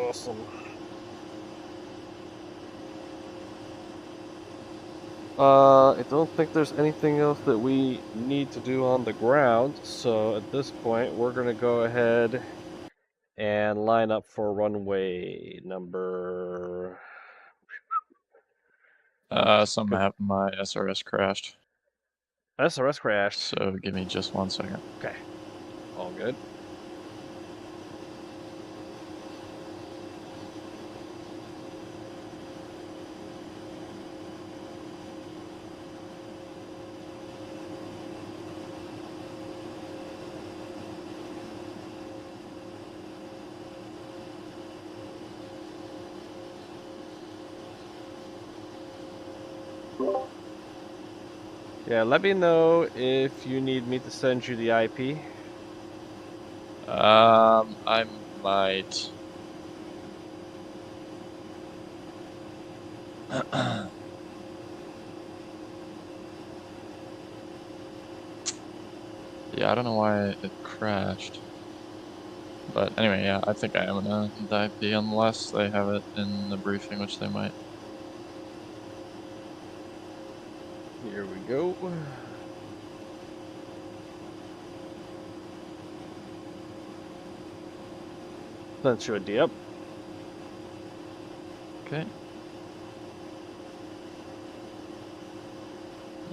awesome. I don't think there's anything else that we need to do on the ground, so at this point we're going to go ahead and line up for runway number... Something happened. My SRS crashed. SRS crashed. So give me just 1 second. Okay. All good. Yeah, let me know if you need me to send you the IP. I might. Yeah, I don't know why it crashed. But anyway, yeah, I think I am gonna need the IP unless they have it in the briefing, which they might. Here we go. Sent you a dip. Okay.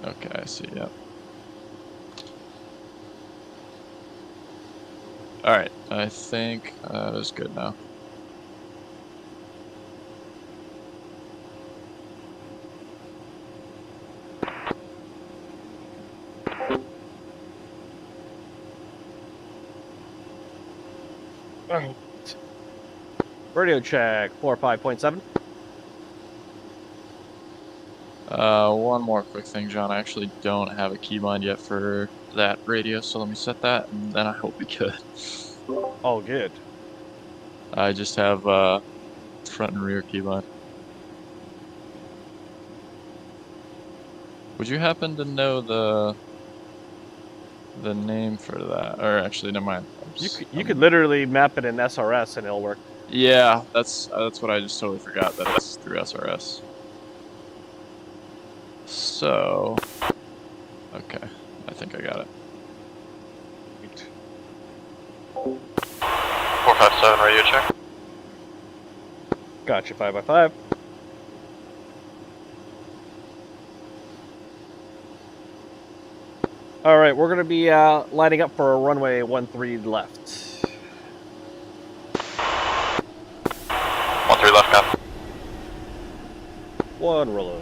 Okay, I see, yep. Alright, I think that is good now. Alright. Radio check 45.7. One more quick thing, John. I actually don't have a keybind yet for that radio, so let me set that, and then I hope we could. All good. I just have front and rear keybind. Would you happen to know the name for that? Or actually, never mind. You could literally map it in SRS and it'll work. Yeah, that's what I just totally forgot, that it's through SRS. So, okay, I think I got it. 457 radio check. Gotcha, 5x5. All right, we're gonna be lining up for a runway 13 left. 13 left, copy. One roller.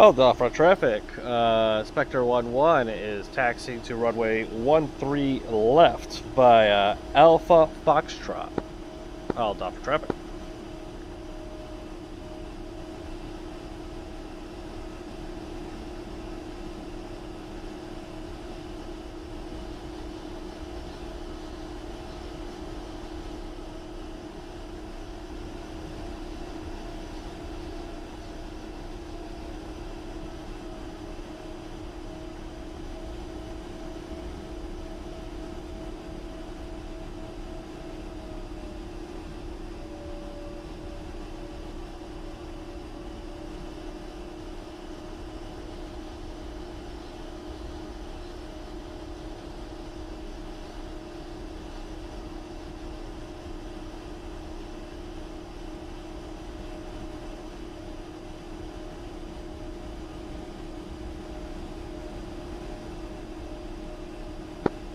Oh, the off-road traffic. Spectre 11 is taxiing to runway 13 left by Alpha Foxtrot. I'll dock for traffic.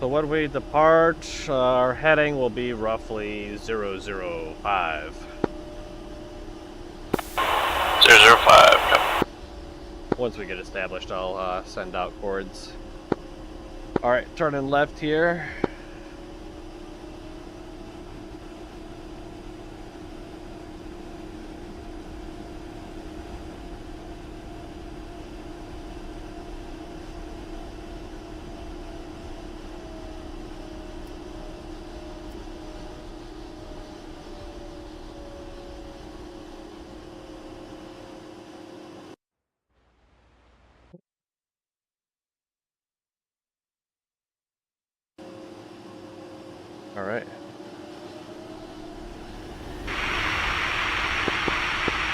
So when we depart, our heading will be roughly 005. 005, copy. Once we get established, I'll send out cords. Alright, turning left here. Alright.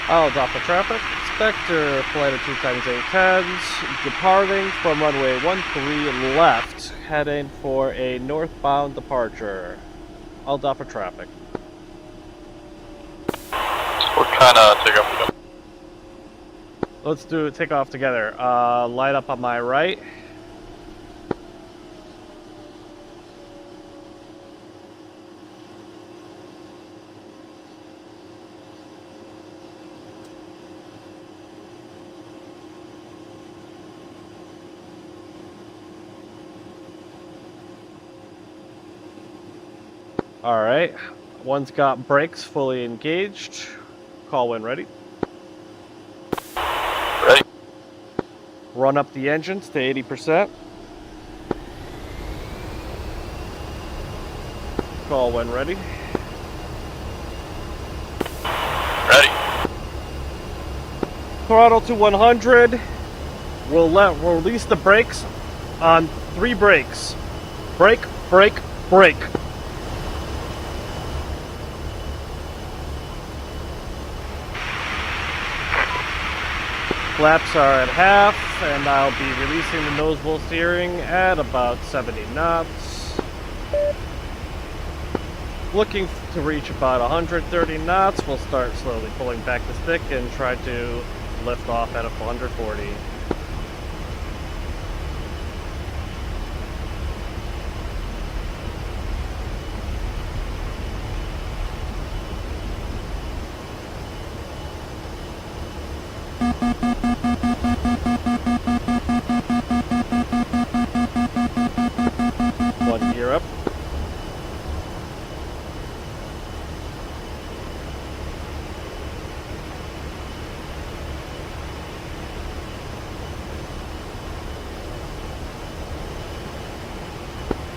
I'll drop the traffic. Spectre, flight of 2x810s, departing from runway 13 left, heading for a northbound departure. I'll drop for traffic. What kind of takeoff we got? Let's do take off together. Light up on my right. Alright, one's got brakes fully engaged. Call when ready. Ready? Run up the engines to 80%. Call when ready. Ready. Throttle to 100. We'll release the brakes on 3 brakes. Brake, brake, brake. Flaps are at half, and I'll be releasing the nose wheel steering at about 70 knots. Looking to reach about 130 knots, we'll start slowly pulling back the stick and try to lift off at 140. One gear up.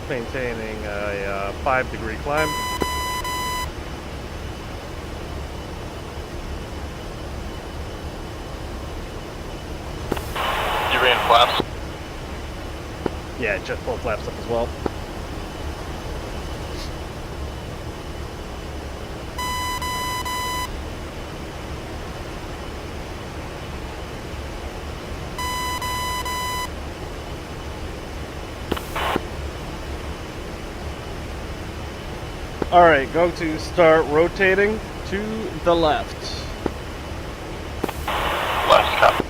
Maintaining a 5-degree climb. You ran flaps? Yeah, just pull flaps up as well. Alright, go to start rotating to the left. Left, copy.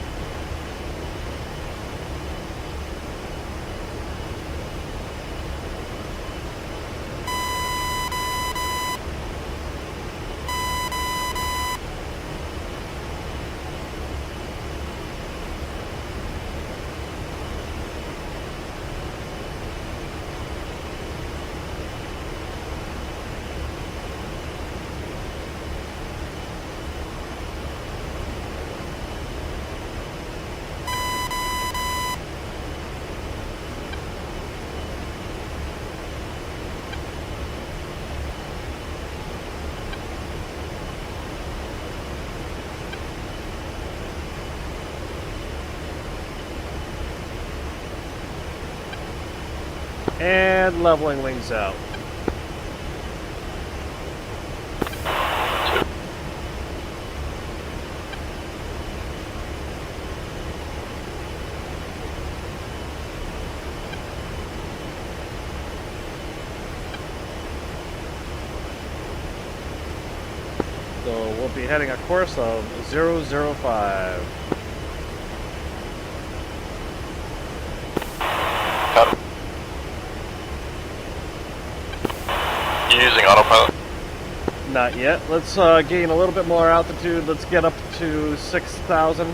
And leveling wings out. So we'll be heading a course of 005. Copy. autopilot? Not yet. Let's gain a little bit more altitude. Let's get up to 6,000. 2.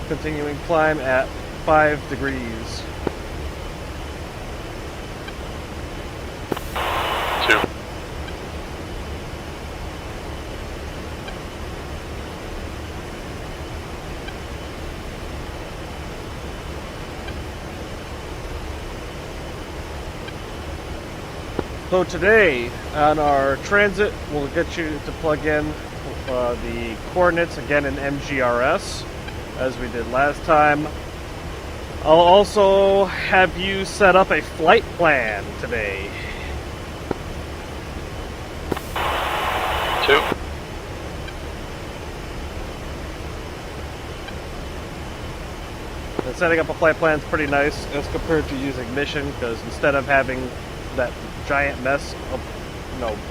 Continuing climb at 5 degrees. 2. So today, on our transit, we'll get you to plug in the coordinates again in MGRS, as we did last time. I'll also have you set up a flight plan today. 2. And setting up a flight plan is pretty nice as compared to using mission, because instead of having that giant mess of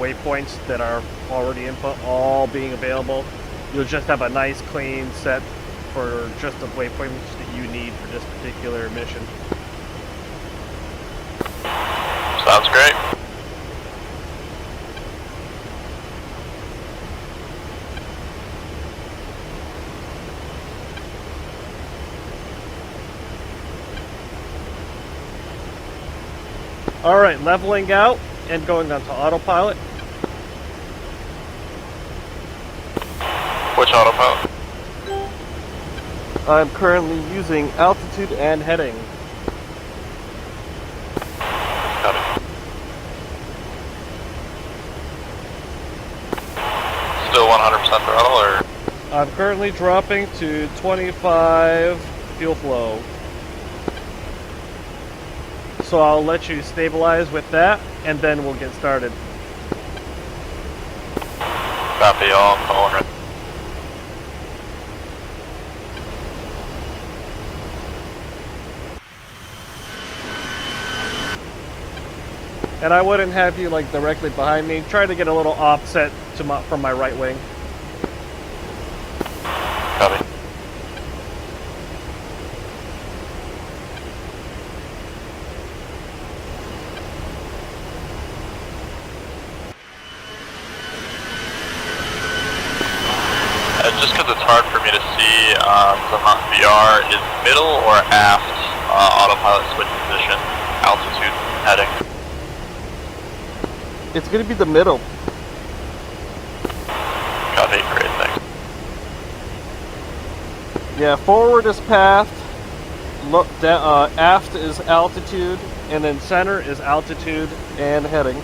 waypoints that are already input all being available, you'll just have a nice clean set for just the waypoints that you need for this particular mission. Sounds great. Alright, leveling out and going onto autopilot. Which autopilot? I'm currently using altitude and heading. Got it. Still 100% throttle, or? I'm currently dropping to 25 fuel flow. So I'll let you stabilize with that, and then we'll get started. Copy, all forward. And I wouldn't have you like directly behind me. Try to get a little offset to from my right wing. Copy. Just because it's hard for me to see the VR, is middle or aft autopilot switch position, altitude, heading? It's going to be the middle. Copy, great, thanks. Yeah, forward is path, aft is altitude, and then center is altitude and heading.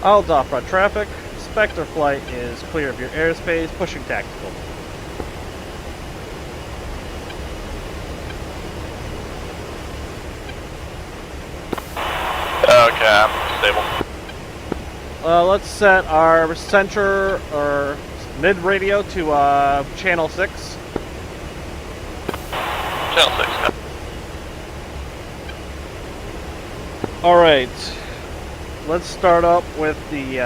All off front traffic. Spectre flight is clear of your airspace, pushing tactical. Okay, I'm stable. Let's set our center or mid radio to channel 6. Channel 6, yeah. All right. Let's start up with the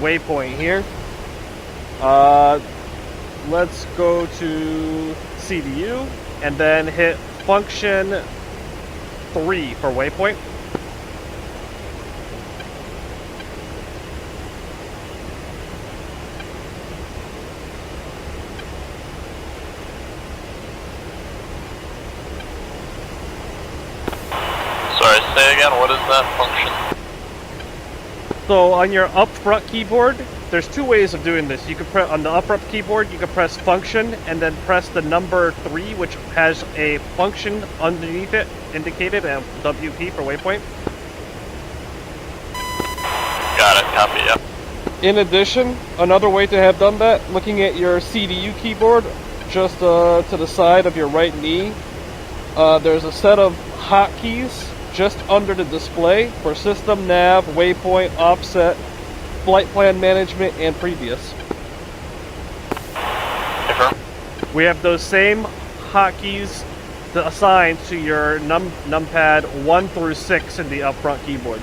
waypoint here. Let's go to CDU and then hit function 3 for waypoint. Sorry, say again, what is that function? So on your up front keyboard, there's two ways of doing this. You can press on the up front keyboard, you can press function and then press the number 3, which has a function underneath it indicated as WP for waypoint. Got it, copy, yep. In addition, another way to have done that, looking at your CDU keyboard, just to the side of your right knee, There's a set of hotkeys just under the display for system, nav, waypoint, offset, flight plan management, and previous. Confirm. We have those same hotkeys assigned to your numpad 1 through 6 in the upfront keyboard.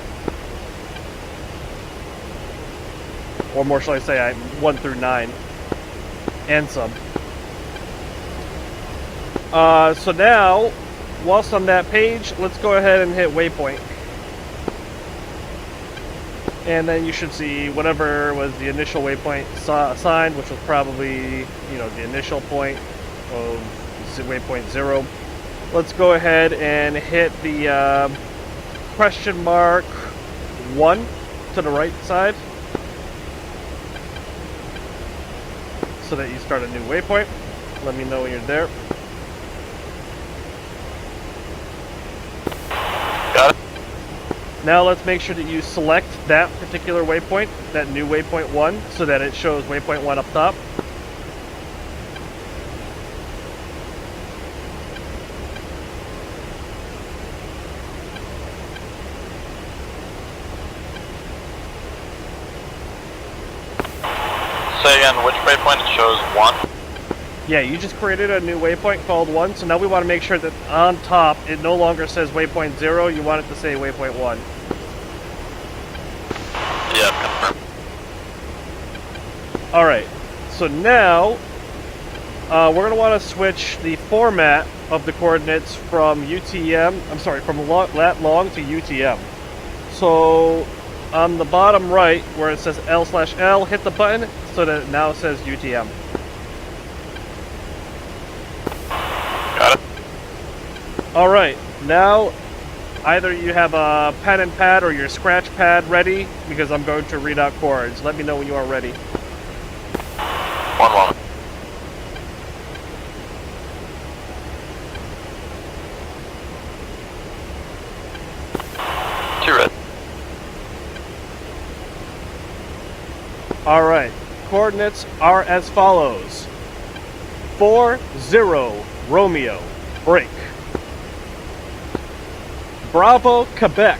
Or more shall I say, 1 through 9. And some. So now, whilst on that page, let's go ahead and hit waypoint. And then you should see whatever was the initial waypoint assigned, which was probably, the initial point of waypoint 0. Let's go ahead and hit the question mark 1 to the right side, so that you start a new waypoint. Let me know when you're there. Got it. Now let's make sure that you select that particular waypoint, that new waypoint 1, so that it shows waypoint 1 up top. Say again, which waypoint? It shows 1? Yeah, you just created a new waypoint called 1, so now we want to make sure that on top it no longer says waypoint 0, you want it to say waypoint 1. Yeah, confirm. Alright, so now we're going to want to switch the format of the coordinates from from lat long to UTM. So on the bottom right where it says L/L, hit the button so that it now says UTM. Got it. Alright, now either you have a pen and pad or your scratch pad ready, because I'm going to read out chords. Let me know when you are ready. 1 moment. Red. Alright, coordinates are as follows. 40 Romeo, break. Bravo, Quebec,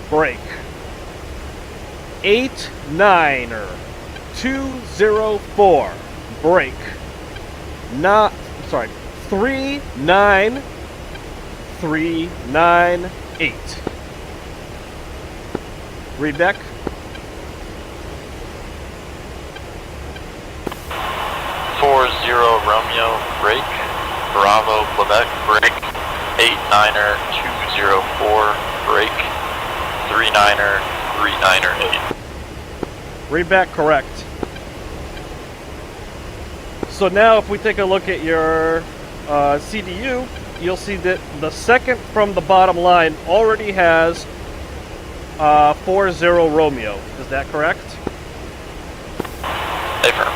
break. 89er, 204, break. 39398. Read back. 40 Romeo, break. Bravo, Quebec, break. 89er, 204, break. 39er, 398. Read back correct. So now if we take a look at your CDU, you'll see that the second from the bottom line already has 40 Romeo. Is that correct? Affirm.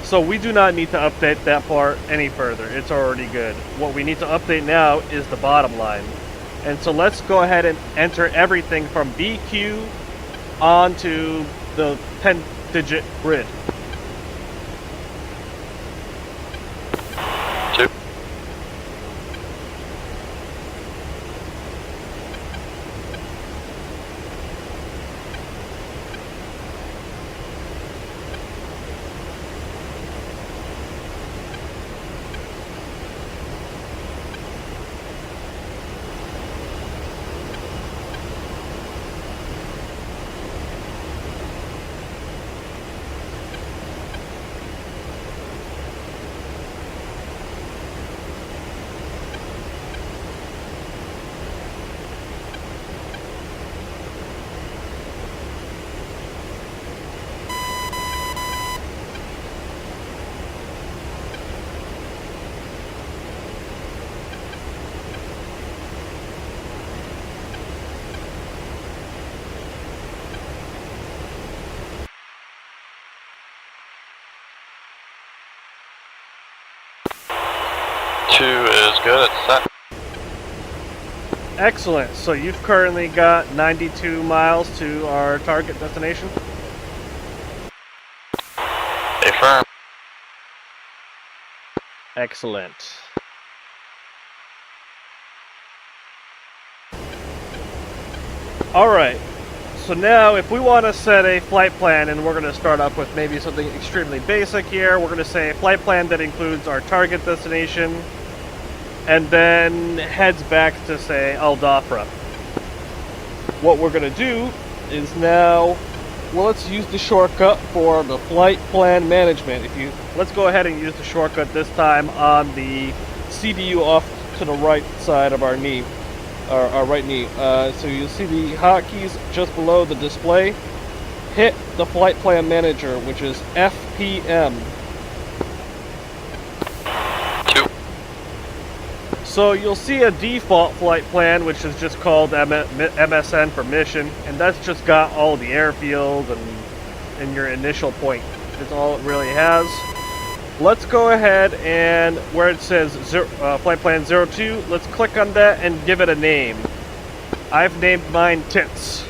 So we do not need to update that part any further. It's already good. What we need to update now is the bottom line. And so let's go ahead and enter everything from BQ onto the 10-digit grid. 2. Is good, it's set. Excellent. So you've currently got 92 miles to our target destination. Affirm. Excellent. Alright, so now if we want to set a flight plan, and we're going to start off with maybe something extremely basic here, we're going to say a flight plan that includes our target destination, and then heads back to, say, Al Dhafra. What we're going to do is now, well, let's use the shortcut for the flight plan management. Let's go ahead and use the shortcut this time on the CDU off to the right side of our knee, our right knee. So you'll see the hotkeys just below the display. Hit the flight plan manager, which is FPM. So you'll see a default flight plan, which is just called MSN for mission, and that's just got all the airfield and your initial point. That's all it really has. Let's go ahead and where it says flight plan 02, let's click on that and give it a name. I've named mine Tits.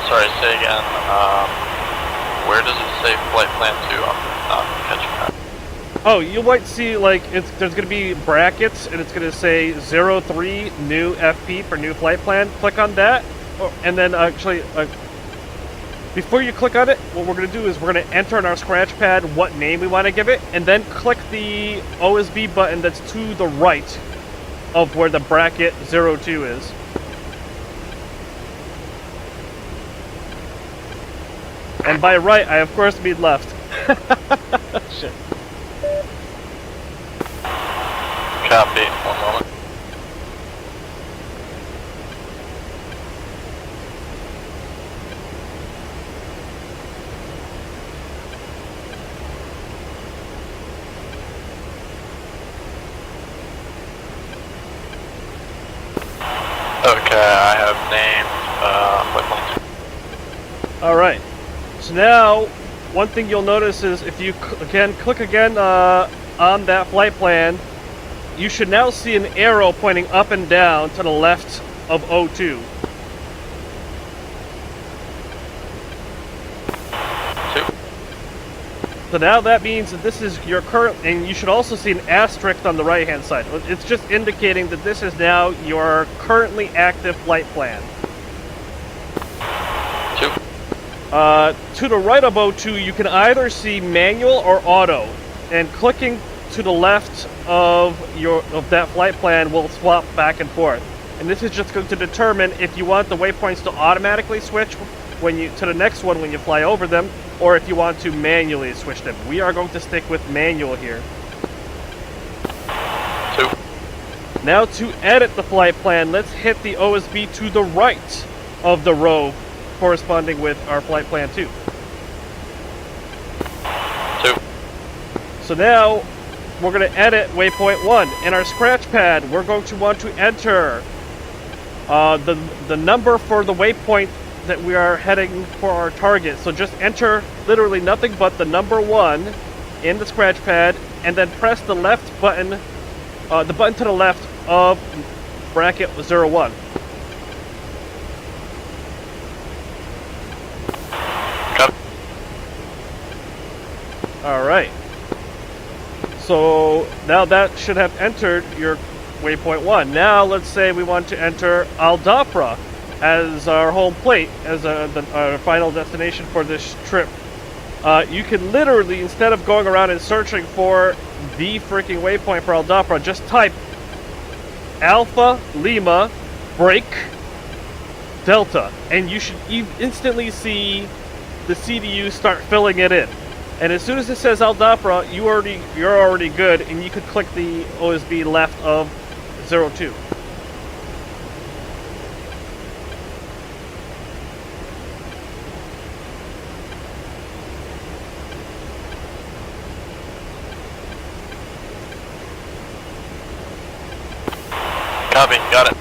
Sorry, say again. Where does it say flight plan 2? I'm not catching that. Oh, you might see, like, there's going to be brackets, and it's going to say 03 new FP for new flight plan. Click on that, and then actually, before you click on it, what we're going to do is we're going to enter in our scratch pad what name we want to give it, and then click the OSB button that's to the right of where the bracket 02 is. And by right, I of course mean left. Shit. Copy. One moment. Okay, I have named flight plan 2. All right. So now, one thing you'll notice is if you click again on that flight plan, you should now see an arrow pointing up and down to the left of 02. So now that means that this is your current, and you should also see an asterisk on the right hand side. It's just indicating that this is now your currently active flight plan. To the right of 02, you can either see manual or auto, and clicking to the left of that flight plan will swap back and forth. And this is just going to determine if you want the waypoints to automatically switch to the next one when you fly over them, or if you want to manually switch them. We are going to stick with manual here. 2. Now to edit the flight plan, let's hit the OSB to the right of the row corresponding with our flight plan 2. 2. So now we're going to edit waypoint 1. In our scratch pad, we're going to want to enter the number for the waypoint that we are heading for our target. So just enter literally nothing but the number 1 in the scratch pad, and then press the left button, the button to the left of bracket 01. Alright. So now that should have entered your waypoint 1. Now let's say we want to enter Al Dhafra as our home plate, as our final destination for this trip. You can literally, instead of going around and searching for the freaking waypoint for Al Dhafra, just type Alpha Lima break Delta, and you should instantly see the CDU start filling it in. And as soon as it says Al Dhafra, you're already good, and you could click the OSB left of 02. Copy, got it.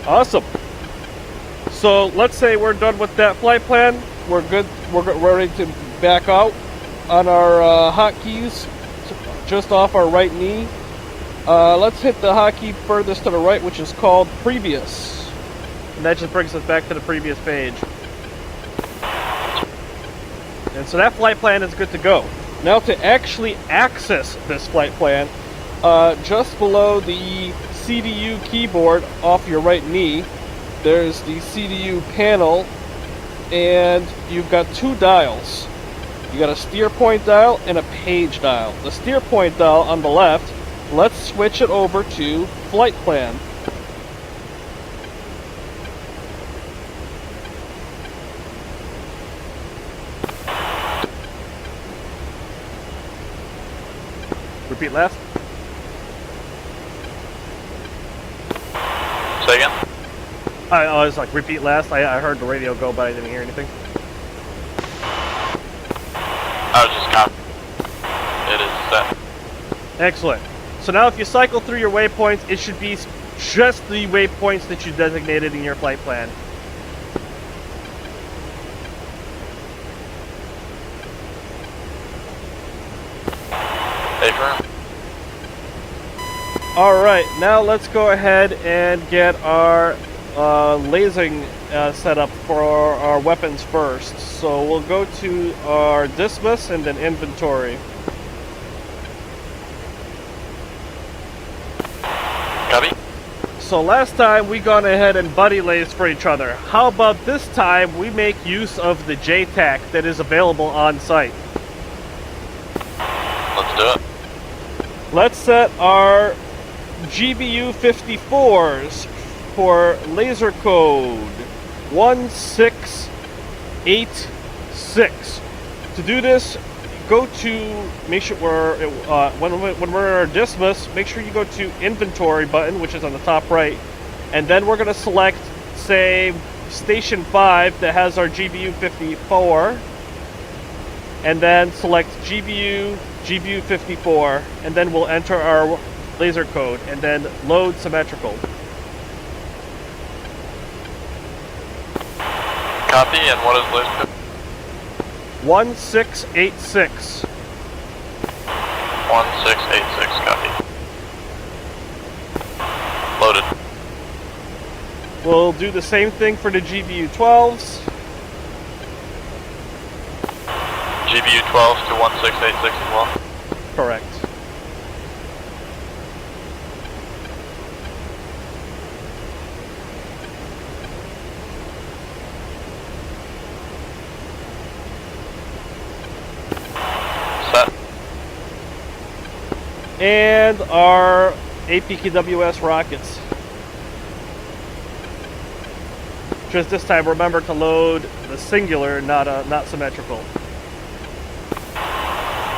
Awesome. So let's say we're done with that flight plan. We're good. We're ready to back out on our hotkeys just off our right knee. Let's hit the hotkey furthest to the right, which is called previous. And that just brings us back to the previous page. And so that flight plan is good to go. Now to actually access this flight plan, just below the CDU keyboard off your right knee, there's the CDU panel, and you've got two dials. You got a steer point dial and a page dial. The steer point dial on the left, let's switch it over to flight plan. Repeat last. Say again? I was like, repeat last. I heard the radio go, but I didn't hear anything. I was just copying. It is set. Excellent. So now if you cycle through your waypoints, it should be just the waypoints that you designated in your flight plan. Affirm. Alright, now let's go ahead and get our lasing set up for our weapons first. So we'll go to our dismiss and then inventory. Copy. So last time we gone ahead and buddy lased for each other. How about this time we make use of the JTAC that is available on site? Let's do it. Let's set our GBU 54s for laser code 1686. To do this, go to, make sure when we're in our dismiss, make sure you go to inventory button, which is on the top right, and then we're going to select, say, station 5 that has our GBU 54, and then select GBU 54, and then we'll enter our laser code, and then load symmetrical. Copy, and what is laser code? 1686. 1686, copy. Loaded. We'll do the same thing for the GBU 12s. GBU 12 to 1686 as well. Correct. Set. And our APKWS rockets. Just this time, remember to load the singular, not symmetrical.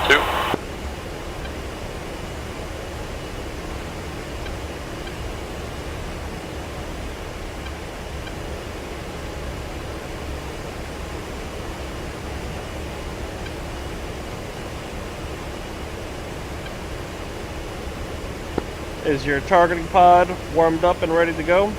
2. Is your targeting pod warmed up and ready to go?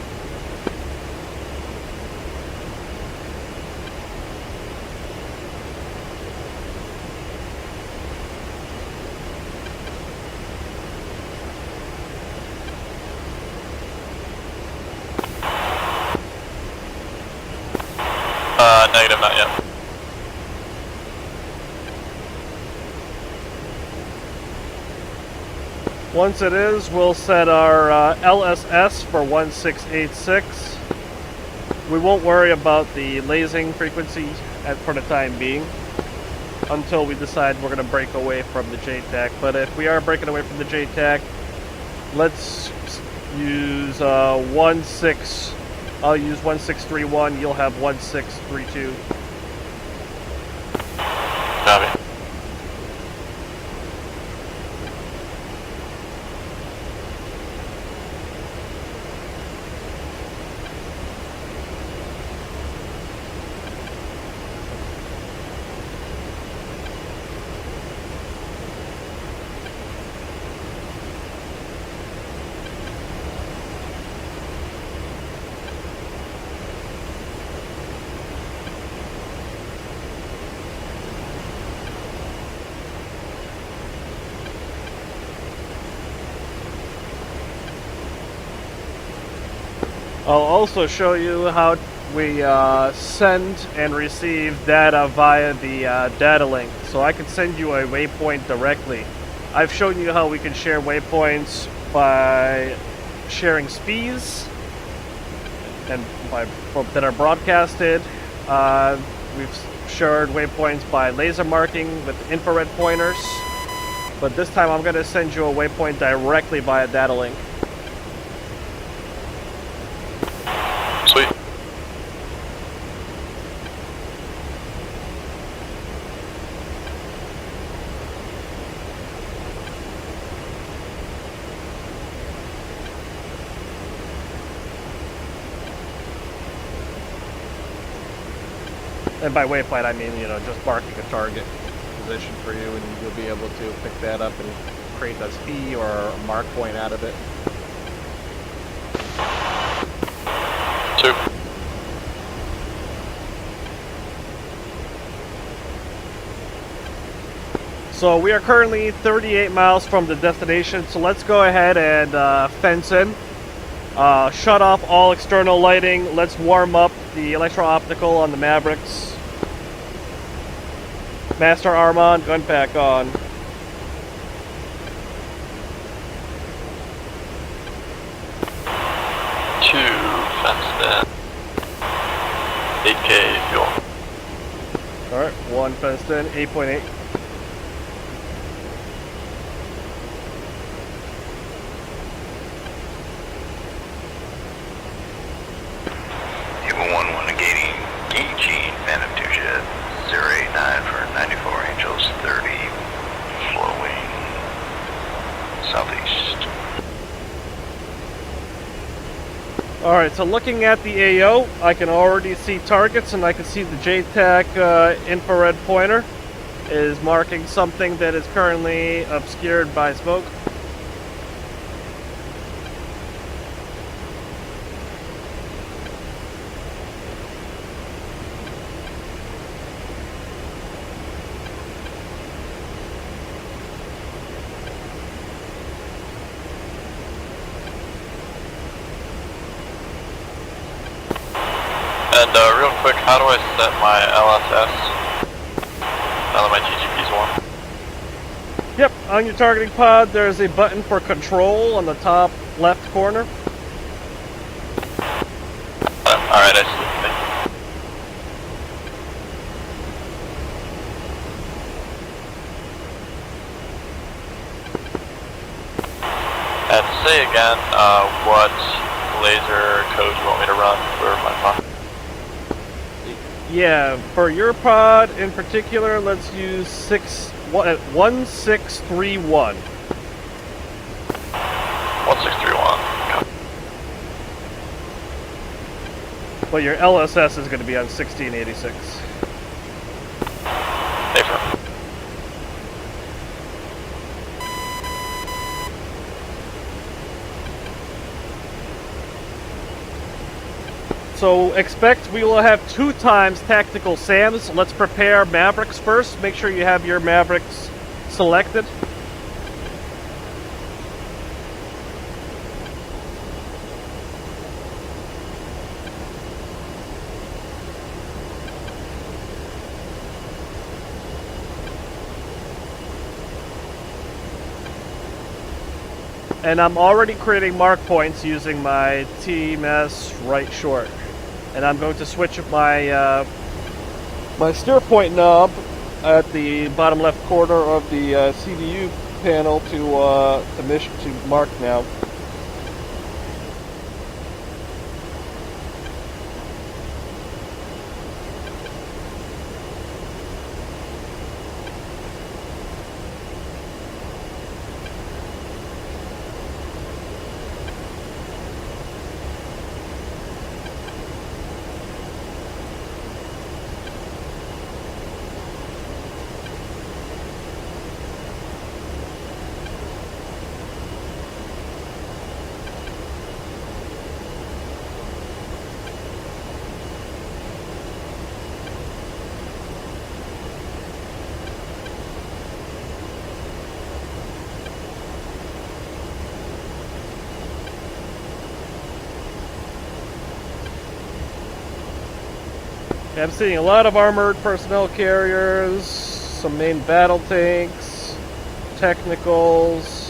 Negative, not yet. Once it is, we'll set our LSS for 1686. We won't worry about the lasing frequency for the time being until we decide we're going to break away from the JTAC. But if we are breaking away from the JTAC, let's use 16. I'll use 1631. You'll have 1632. Copy. I'll also show you how we send and receive data via the data link. So I can send you a waypoint directly. I've shown you how we can share waypoints by sharing speeds and that are broadcasted. We've shared waypoints by laser marking with infrared pointers. But this time I'm going to send you a waypoint directly via data link. Sweet. And by waypoint I mean, just marking a target position for you, and you'll be able to pick that up and create a SP or a mark point out of it. 2. So we are currently 38 miles from the destination, so let's go ahead and fence in. Shut off all external lighting. Let's warm up the electro-optical on the Mavericks. Master arm on, gun pack on. 2 fenced in. 8K fuel. Alright, 1 fenced in, 8.8. Gauging Phantom 2 jet 089 for 94 Angels 30 flowing southeast. Alright, so looking at the AO, I can already see targets, and I can see the JTAC infrared pointer is marking something that is currently obscured by smoke. And real quick, how do I set my LSS now that my TGP's on? Yep, on your targeting pod, there's a button for control on the top left corner. Alright, I see. Thank you. And say again, what laser code you want me to run for my pod? Yeah, for your pod in particular, let's use 1631. 1631. But your LSS is going to be on 1686. Safer. So expect we will have 2 times tactical SAMs. Let's prepare Mavericks first. Make sure you have your Mavericks selected. And I'm already creating mark points using my TMS right short. And I'm going to switch my my steer point knob at the bottom left corner of the CDU panel to mark now. I'm seeing a lot of armored personnel carriers, some main battle tanks, technicals.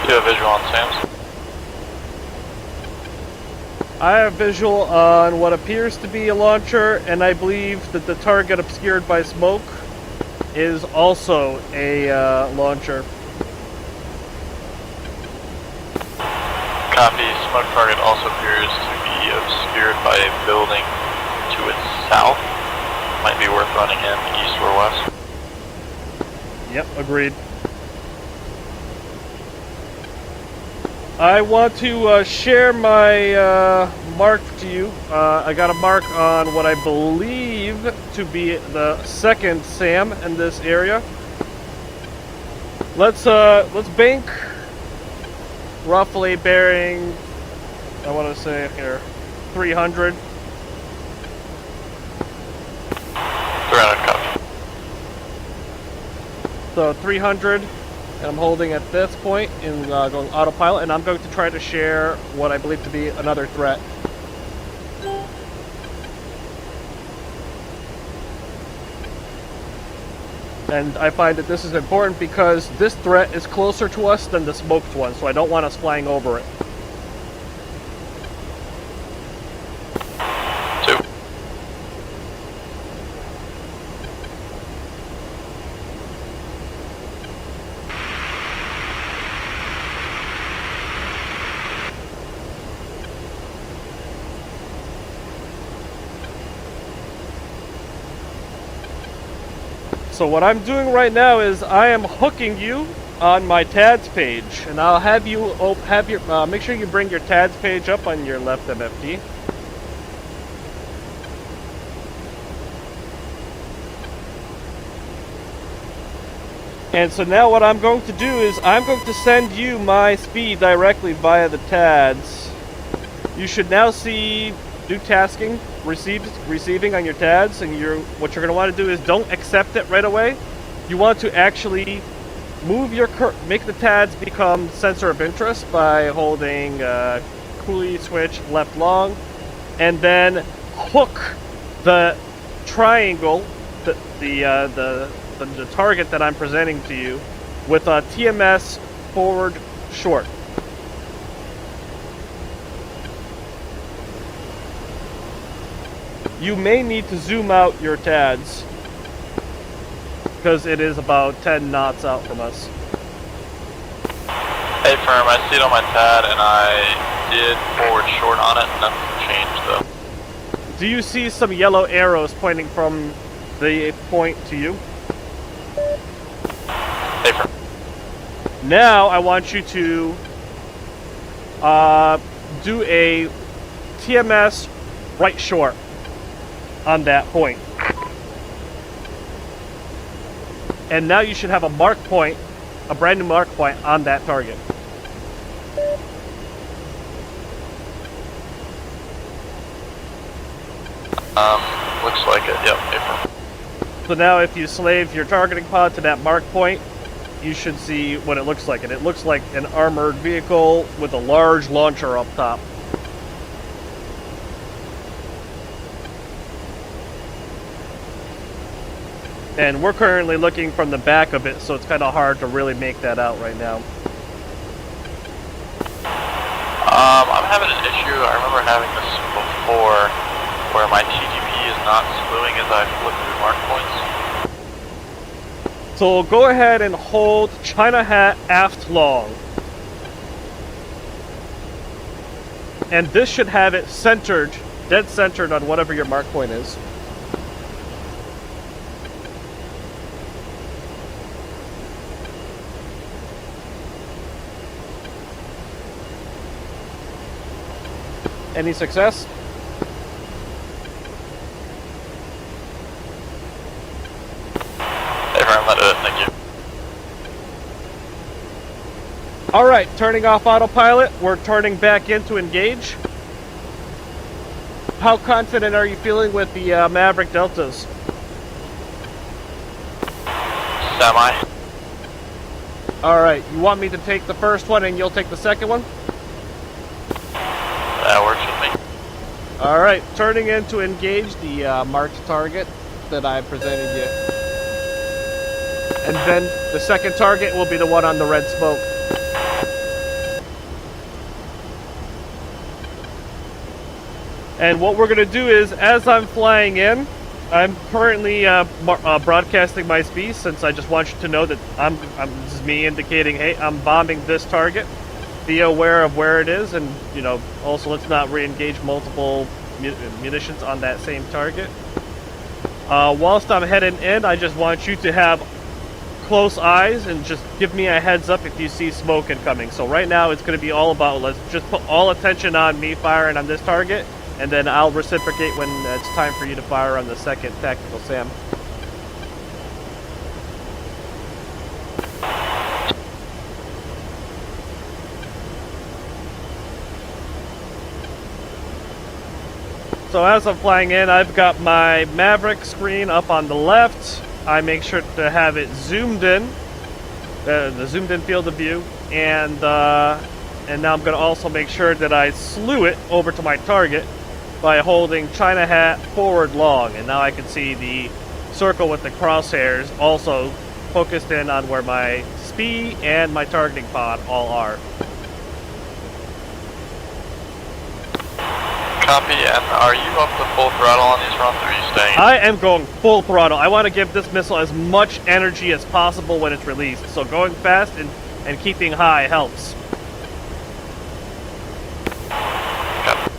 Do you have visual on Sam's? I have visual on what appears to be a launcher, and I believe that the target obscured by smoke is also a launcher. Copy. Smoke target also appears to be obscured by a building to its south. Might be worth running in east or west. Yep, agreed. I want to share my mark to you. I got a mark on what I believe to be the second SAM in this area. Let's bank roughly bearing, I want to say here, 300. 300 copy. So 300. And I'm holding at this point in going autopilot, and I'm going to try to share what I believe to be another threat. And I find that this is important because this threat is closer to us than the smoked one, so I don't want us flying over it. So what I'm doing right now is I am hooking you on my TADS page, and I'll have you make sure you bring your TADS page up on your left MFD. And so now what I'm going to do is I'm going to send you my speed directly via the TADS. You should now see do tasking receiving on your TADS, and what you're going to want to do is don't accept it right away. You want to actually make the TADS become sensor of interest by holding coolie switch left long, and then hook the triangle, the target that I'm presenting to you, with a TMS forward short. You may need to zoom out your TADS because it is about 10 knots out from us. Hey firm, I see it on my TAD and I did forward short on it, nothing changed though. Do you see some yellow arrows pointing from the point to you? Hey firm. Now I want you to do a TMS right short on that point. And now you should have a mark point, a brand new mark point on that target. Looks like it, yep, paper. So now if you slave your targeting pod to that mark point, you should see what it looks like. And it looks like an armored vehicle with a large launcher up top. And we're currently looking from the back of it, so it's kind of hard to really make that out right now. I'm having an issue. I remember having this before, where my TTP is not slewing as I flip through mark points. So go ahead and hold China Hat aft long. And this should have it centered, dead centered on whatever your mark point is. Any success? Thank you. Alright, turning off autopilot. We're turning back in to engage. How confident are you feeling with the Maverick Deltas? Semi. Alright, you want me to take the first one and you'll take the second one? That works with me. Alright, turning in to engage the marked target that I presented you. And then the second target will be the one on the red smoke. And what we're going to do is, as I'm flying in, I'm currently broadcasting my speed, since I just want you to know that this is me indicating, hey, I'm bombing this target. Be aware of where it is, and also let's not re-engage multiple munitions on that same target. Whilst I'm heading in, I just want you to have close eyes and just give me a heads up if you see smoke incoming. So right now it's going to be all about, let's just put all attention on me firing on this target, and then I'll reciprocate when it's time for you to fire on the second tactical SAM. So as I'm flying in, I've got my Maverick screen up on the left. I make sure to have it zoomed in, the zoomed in field of view, and now I'm going to also make sure that I slew it over to my target by holding China hat forward long, and now I can see the circle with the crosshairs also focused in on where my SPI and my targeting pod all are. Copy, and are you up to full throttle on these runs, or are you staying? I am going full throttle. I want to give this missile as much energy as possible when it's released, so going fast and keeping high helps. Copy.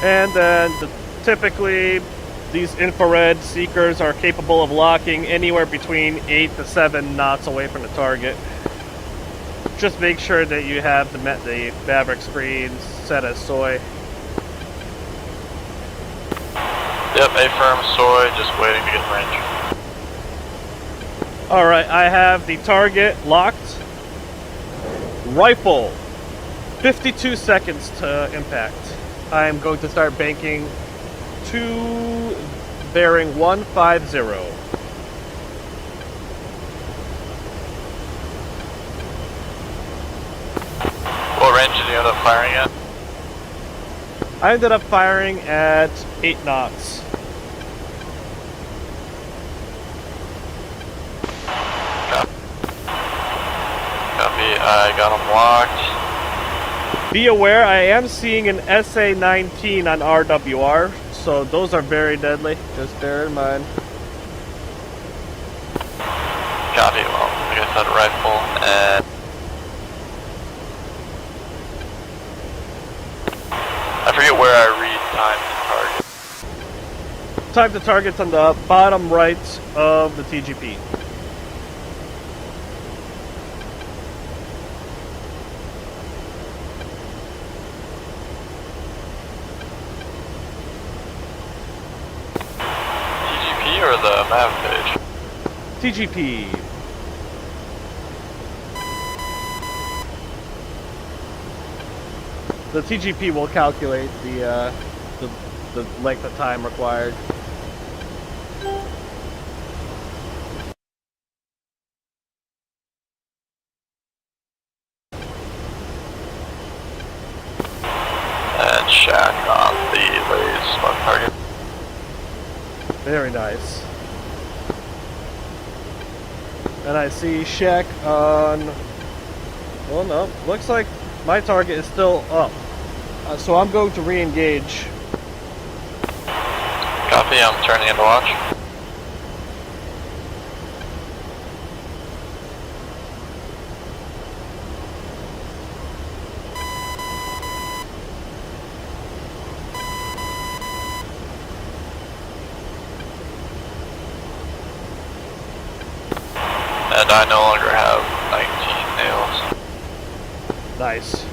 And then typically these infrared seekers are capable of locking anywhere between 8 to 7 knots away from the target. Just make sure that you have the Maverick screens set as soy. Yep, A-firm, soy, just waiting to get in range. Alright, I have the target locked. Rifle. 52 seconds to impact. I am going to start banking to bearing 150. What range did you end up firing at? I ended up firing at 8 knots. Copy, I got them locked. Be aware, I am seeing an SA-19 on RWR, so those are very deadly. Just bear in mind. Copy, well, like I said, rifle, and I forget where I read time to target. Time to target's on the bottom right of the TGP. TGP or the map page? TGP. The TGP will calculate the length of time required. And shack on the lays smoke target. Very nice. And I see Shack on... Well, no. Looks like my target is still up. So I'm going to re-engage. Copy, I'm turning into watch. And I no longer have 19 nails. Nice.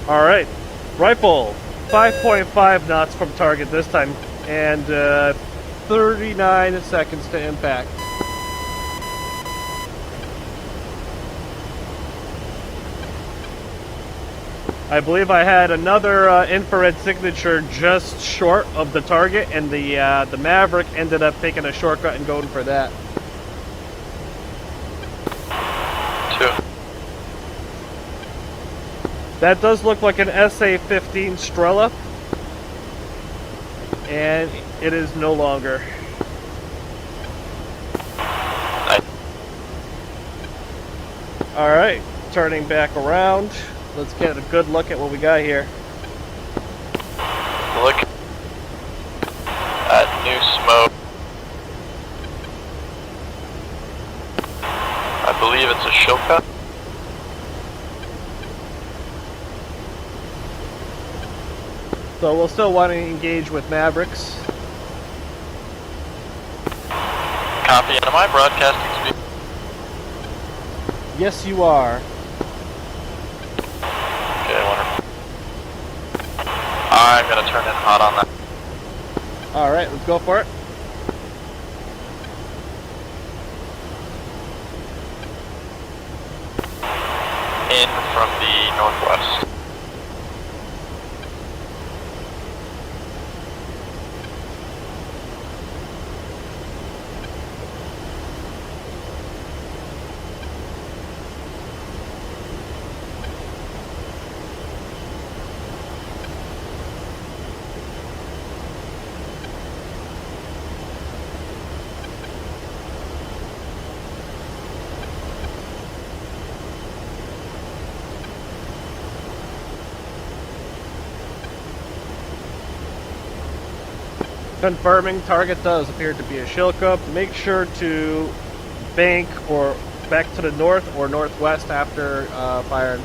Alright, rifle, 5.5 knots from target this time, and 39 seconds to impact. I believe I had another infrared signature just short of the target, and the Maverick ended up taking a shortcut and going for that. 2. That does look like an SA-15 Strela, and it is no longer. Alright, turning back around. Let's get a good look at what we got here. Look at new smoke. I believe it's a Shilka. So we'll still want to engage with Mavericks. Copy, and am I broadcasting speed? Yes, you are. Okay, wonderful. I'm gonna turn in hot on that. Alright, let's go for it. In from the northwest. Confirming target does appear to be a Shilka. Make sure to bank or back to the north or northwest after firing.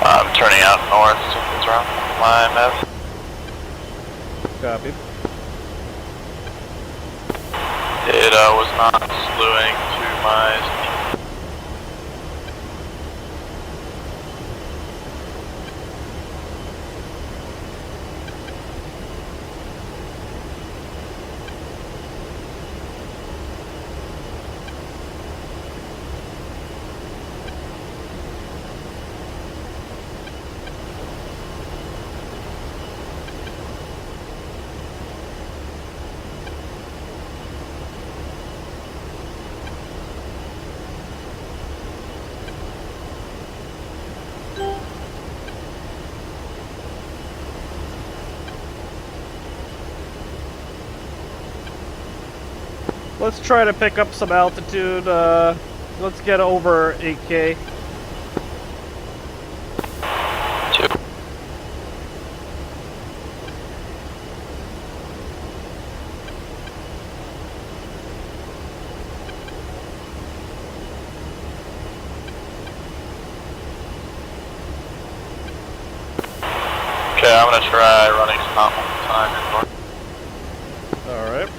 I'm turning out north, something's wrong with my map. Copy. It was not slewing to my... Let's try to pick up some altitude. Let's get over 8K. 2. Okay, I'm gonna try running stop one time in north. Alright.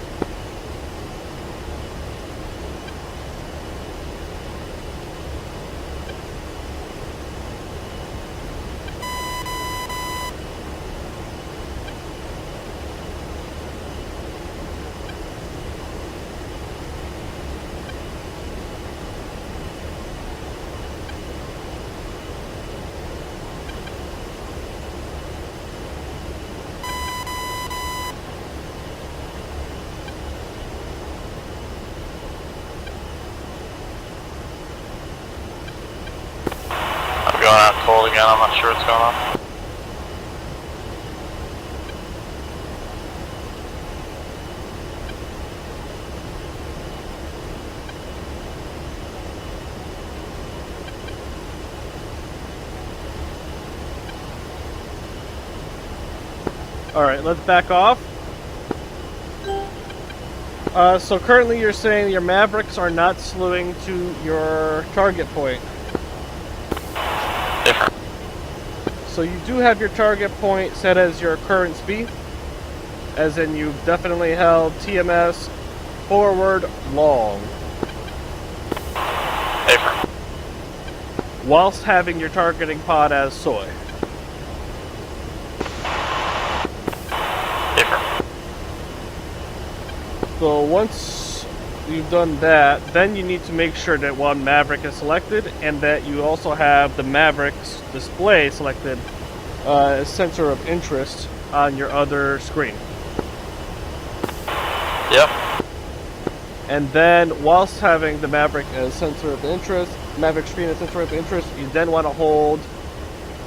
I'm going out cold again, I'm not sure what's going on. Alright, let's back off. So currently you're saying your Mavericks are not slewing to your target point. Different. So you do have your target point set as your current speed? as in you've definitely held TMS forward long, Affirm. whilst having your targeting pod as soy. Affirm. So once you've done that, then you need to make sure that one Maverick is selected and that you also have the Maverick's display selected as center of interest on your other screen. Yep. And then whilst having the Maverick as center of interest, Maverick screen as center of interest, you then want to hold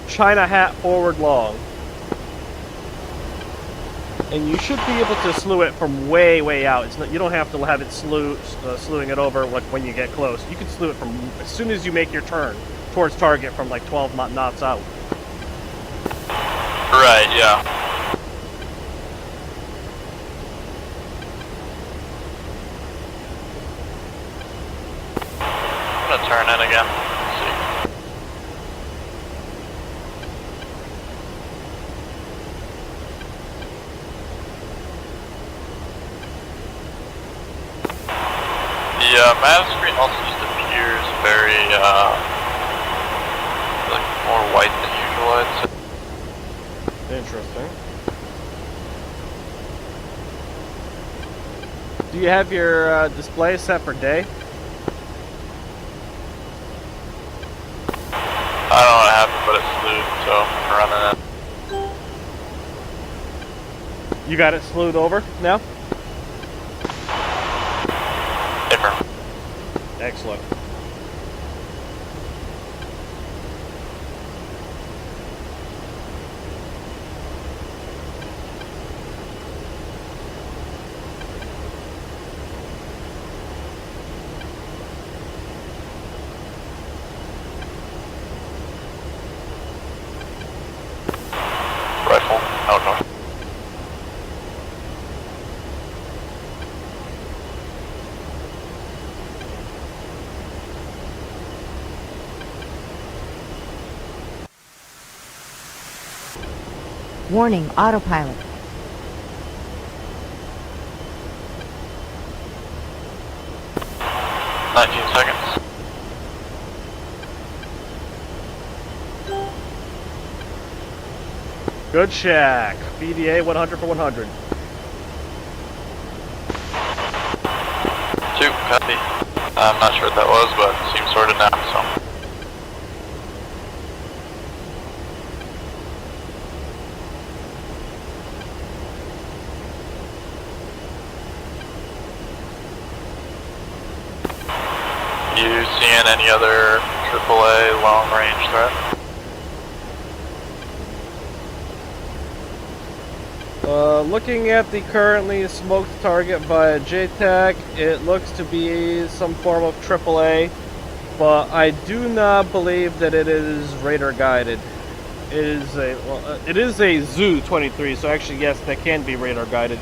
China hat forward long. And you should be able to slew it from way, way out. It's not, you don't have to have it slewing it over like when you get close. You can slew it from as soon as you make your turn towards target from like 12 knots out. Right, yeah. I'm gonna turn in again. Let's see. The map screen also just appears very, like more white than usual, I'd say. Interesting. Do you have your display set for day? I don't know what happened, but it's slewed, so I'm running it. You got it slewed over now? Affirm. Excellent. Rifle, out north. Warning, autopilot. Nineteen seconds. Good shack. BDA 100 for 100. 2, copy. I'm not sure what that was, but it seems sorted now, so. You seeing any other AAA long range threat? Looking at the currently smoked target via JTAC, it looks to be some form of AAA, but I do not believe that it is radar guided. It is a Zu-23, so actually yes, that can be radar guided,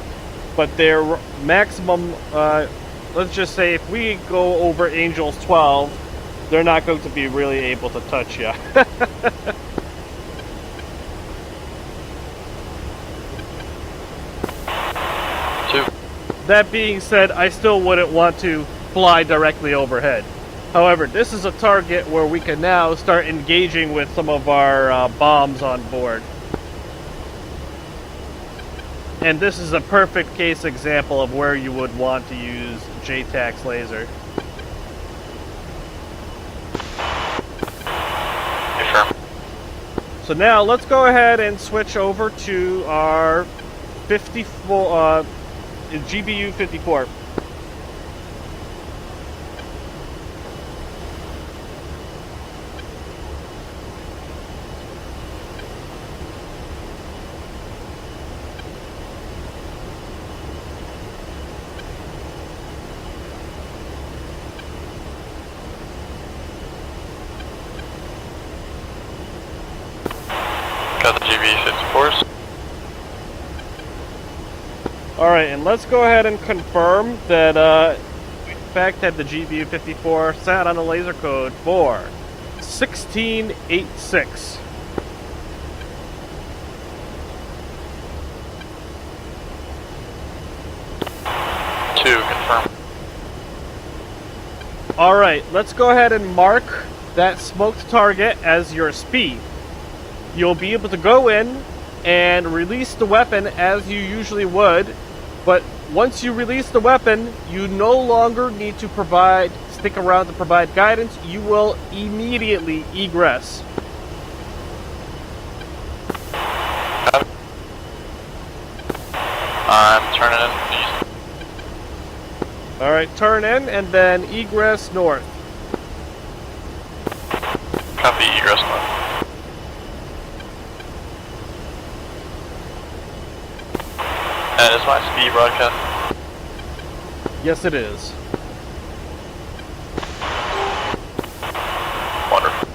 but their maximum, let's just say if we go over Angels 12, they're not going to be really able to touch you. That being said, I still wouldn't want to fly directly overhead. However, this is a target where we can now start engaging with some of our bombs on board. And this is a perfect case example of where you would want to use JTAC's laser. Sure. So now let's go ahead and switch over to our 54 GBU 54. Got the GB54s. Alright, and let's go ahead and confirm that in fact that the GBU 54 sat on a laser code for 1686. 2, confirm. Alright, let's go ahead and mark that smoked target as your speed. You'll be able to go in and release the weapon as you usually would, but once you release the weapon, you no longer need to stick around to provide guidance. You will immediately egress. I'm turning in east. Alright, turn in and then egress north. Copy, egress north. And is my speed broadcast? Yes, it is. Wonderful.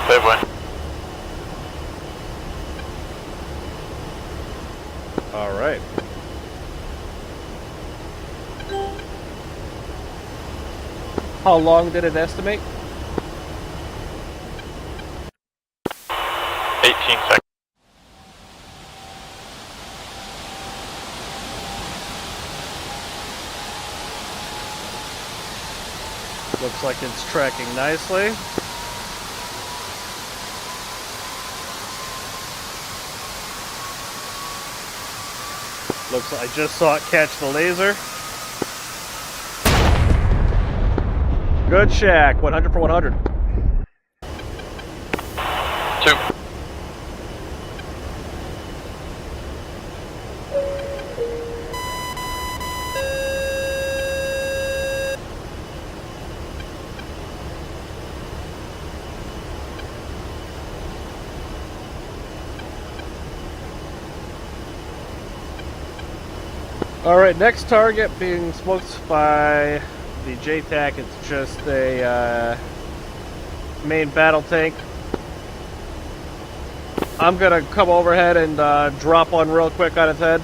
Playboy. Alright. How long did it estimate? 18 seconds. Looks like it's tracking nicely. Looks like I just saw it catch the laser. Good shack, 100 for 100. 2. Alright, next target being smoked by the JTAC. It's just a main battle tank. I'm gonna come overhead and drop one real quick on its head.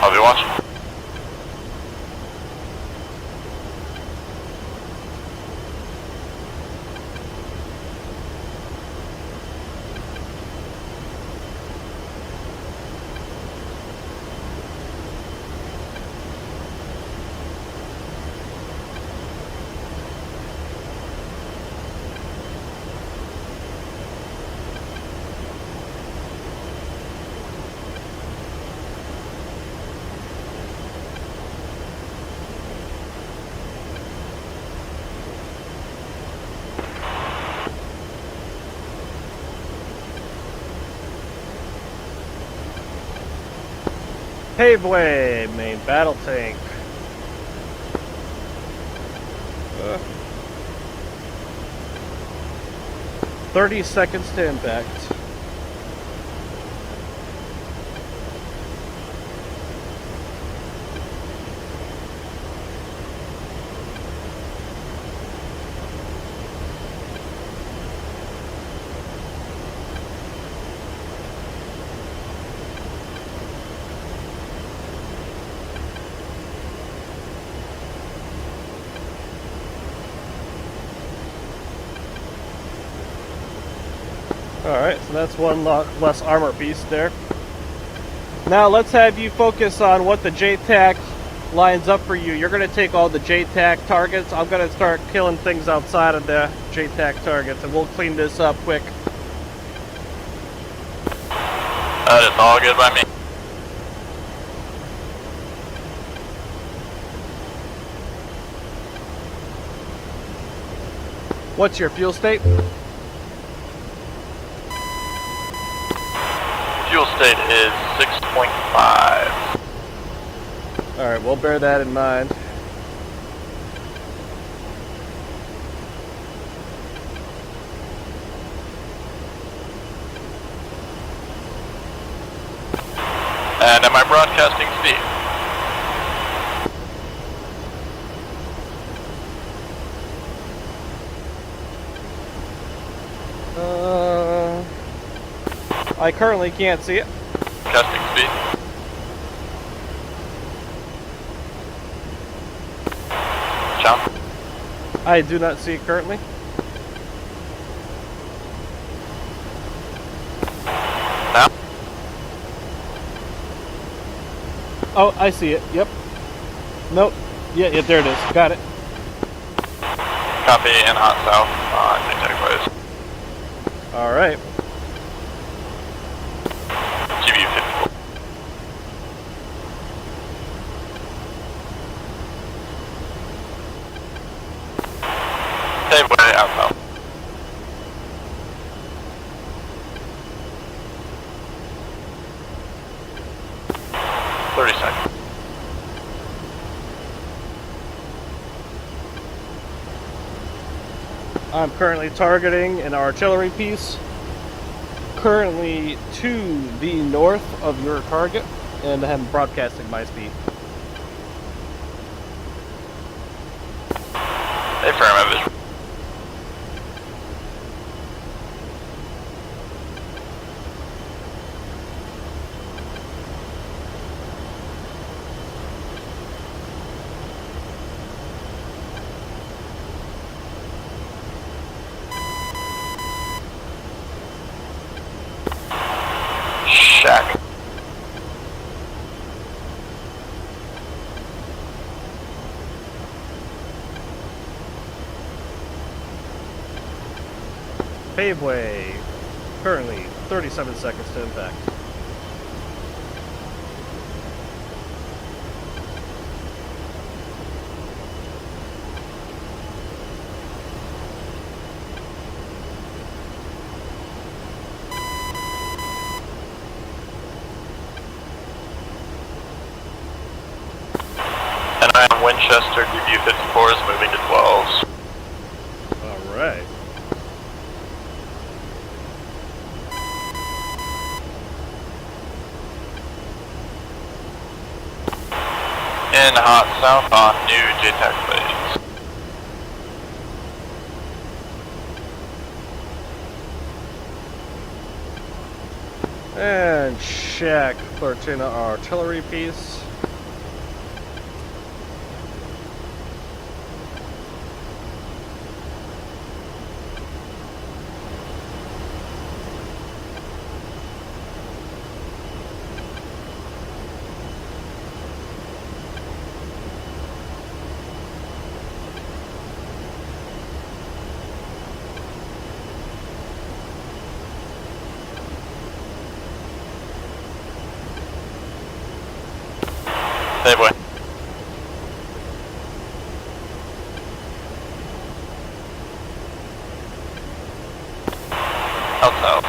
I'll be watching. Paveway, main battle tank. 30 seconds to impact. Alright, so that's one less armor piece there. Now let's have you focus on what the JTAC lines up for you. You're going to take all the JTAC targets. I'm going to start killing things outside of the JTAC targets, and we'll clean this up quick. It's all good by me. What's your fuel state? Fuel state is 6.5. Alright, we'll bear that in mind. And am I broadcasting speed? I currently can't see it. Casting speed. John? I do not see it currently. Now? Oh, I see it. Yep. Nope. Yeah, there it is. Got it. Copy in hot south on Tic Ways. Alright. GBU 54. Same way out south. Seconds. I'm currently targeting an artillery piece. Currently to the north of your target, and I'm broadcasting my speed. Affirmative. Shack. Paveway. Currently 37 seconds to impact. And I am Winchester, DBU 54 is moving to 12s. Alright. In hot south on new JTAC lanes. And check Flirtina artillery piece. Hey boy. Out south.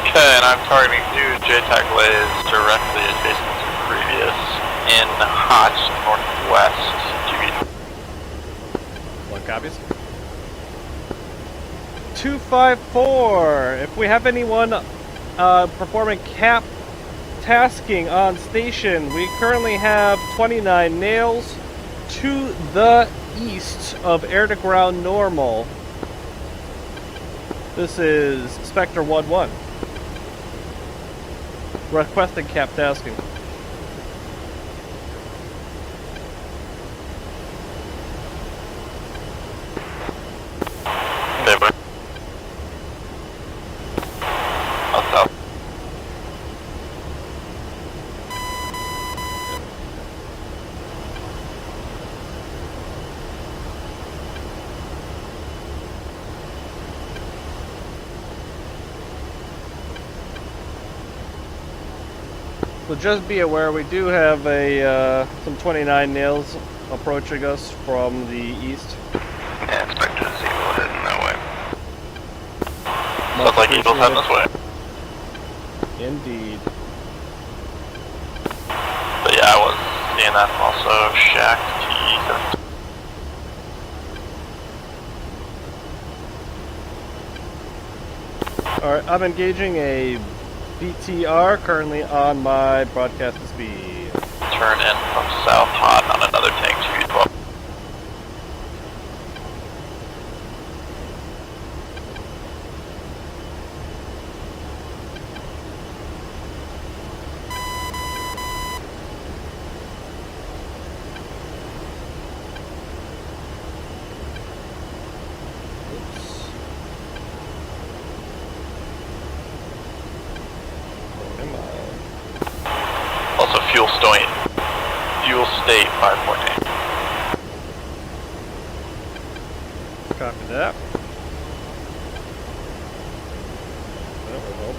Okay, and I'm targeting new JTAG lays directly adjacent to previous in hot northwest GB. One copies. 254. If we have anyone performing cap tasking on station, we currently have 29 nails to the east of air-to-ground normal. This is Spectre 1-1. Requesting cap tasking. Okay, boy. Up south. So just be aware, we do have a some 29 nails approaching us from the east. Yeah, Inspector Z will heading that way. Sounds like Eagle's heading this way. Indeed. But yeah, I was seeing that also. Shack TE. Alright, I'm engaging a BTR currently on my broadcast speed. Turn in from south hot on another tank GB12. Also fuel state 5.8. Copy that. That will help.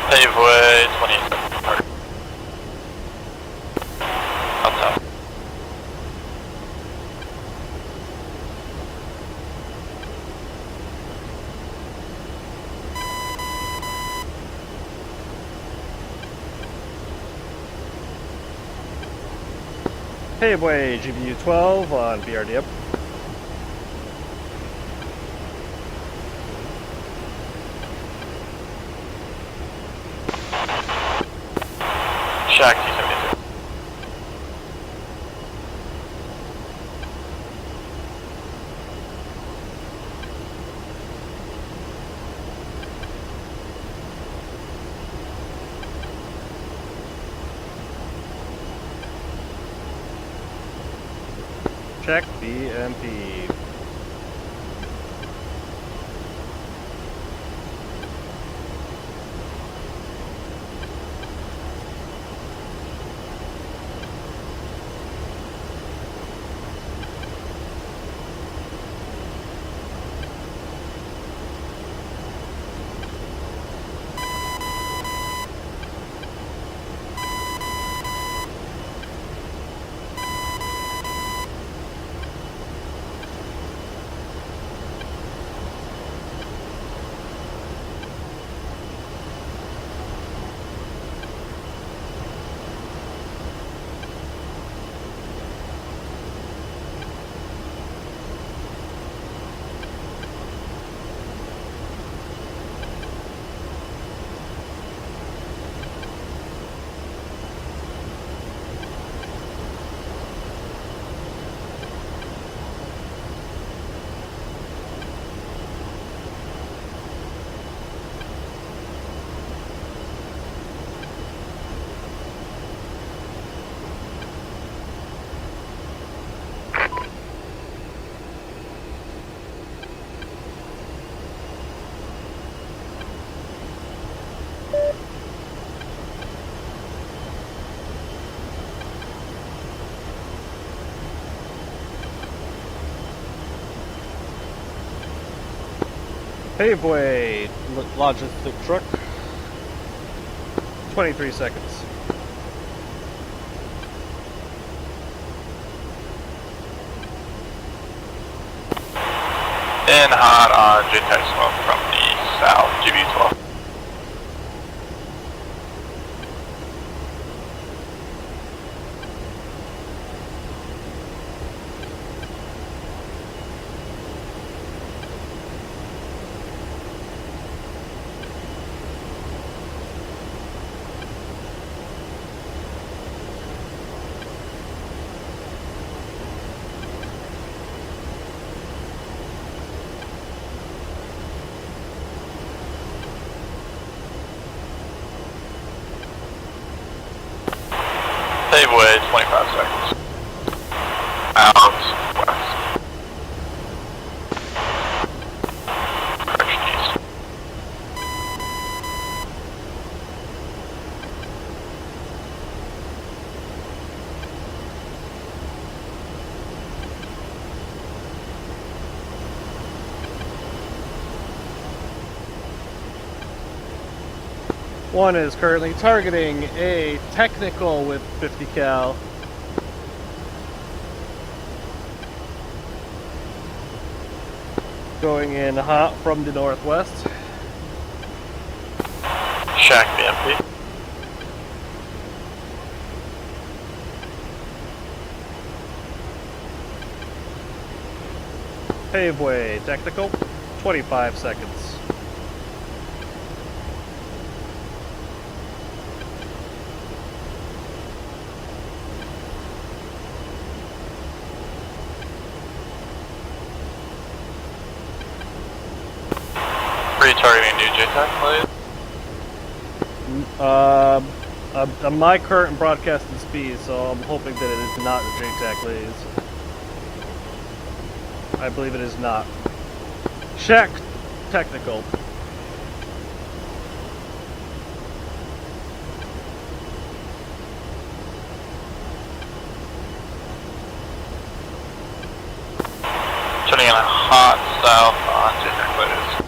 Paveway 27. Up south. Paveway GPU 12 on BRDM. Shack T72. Check BMP. Paveway, logistic truck. 23 seconds. In hot on JTAG smoke from the south, GB12. Paveway, 25 seconds. Out west. Correction east. One is currently targeting a technical with 50 cal. Going in hot from the northwest. Shack BMP. Paveway, technical, 25 seconds. Targeting new JTAG, please. My current broadcasting speed, so I'm hoping that it is not the JTAG, please. I believe it is not. Check technical. Turning in a hot south on JTAG, please.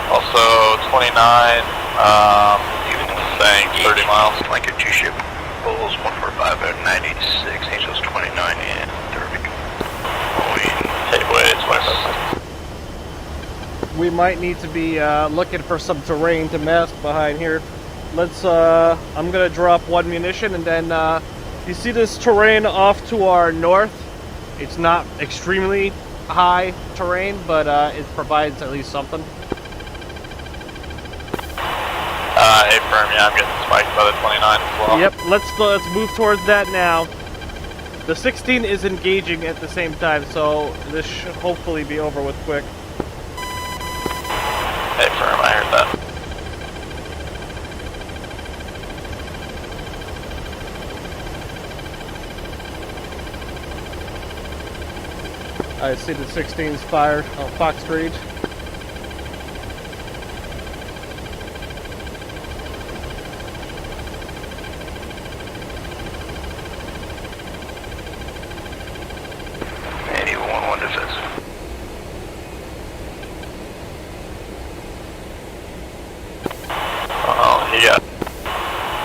Also 29, saying 30 miles. Blanket 2 ship, Bulls 145 at 96, Angels 29 and 30. Paveway, 25 seconds. We might need to be looking for some terrain to mask behind here. Let's, I'm gonna drop one munition and then, you see this terrain off to our north? It's not extremely high terrain, but it provides at least something. Affirm, yeah, I'm getting spiked by the 29 as well. Yep, let's move towards that now. The 16 is engaging at the same time, so this should hopefully be over with quick. Affirm, I heard that. I see the 16's fired on Fox Street.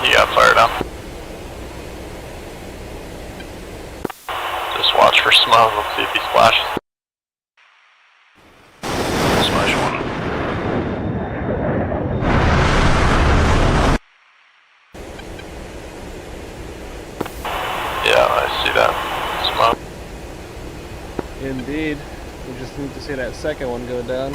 He got fired up. Just watch for smoke, let's see if he splashes. Splash one. Yeah, I see that. Smoke. Indeed. We just need to see that second one go down.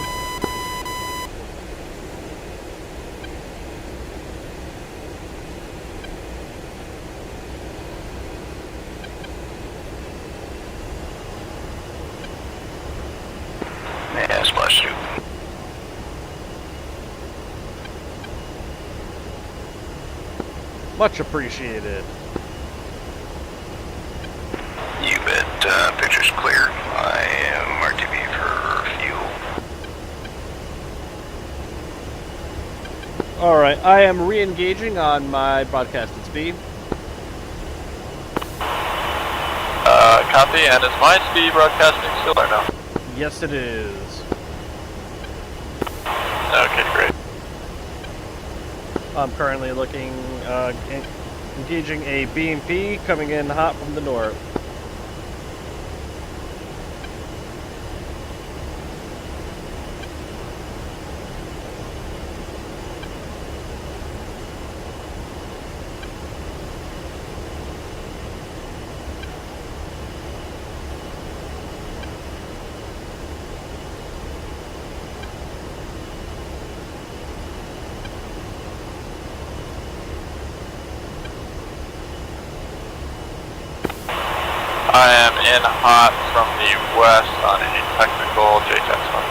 Yeah, splash two. Much appreciated. You bet. Picture's clear. I am RTV for fuel. Alright, I am re-engaging on my broadcasted speed. Copy, and is my speed broadcasting still or no? Yes, it is. Okay, great. I'm currently looking, engaging a B&P coming in hot from the north. I am in hot from the west on a technical JTAX one.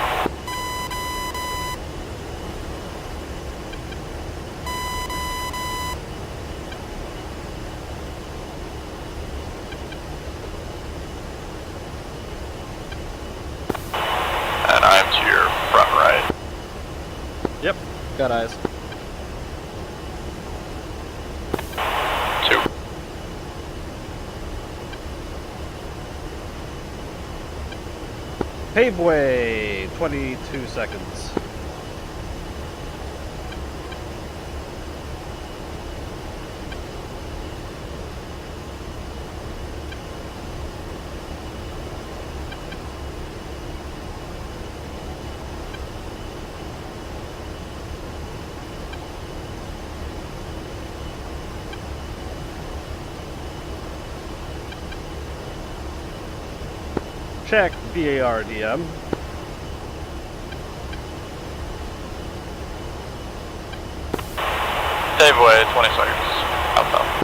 And I'm to your front right. Yep, got eyes. 2. Paveway, 22 seconds. Check VAR DM. Paveway, 20 seconds. Outside.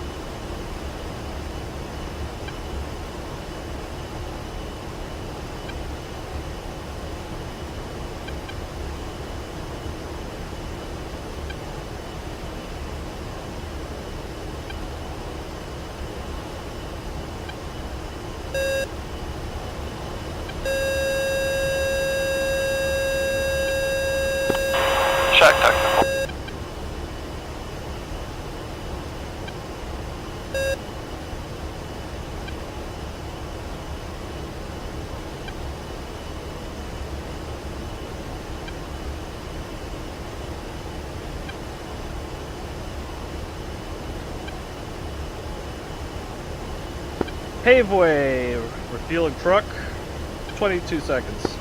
Check technical. Paveway, refueling truck, 22 seconds.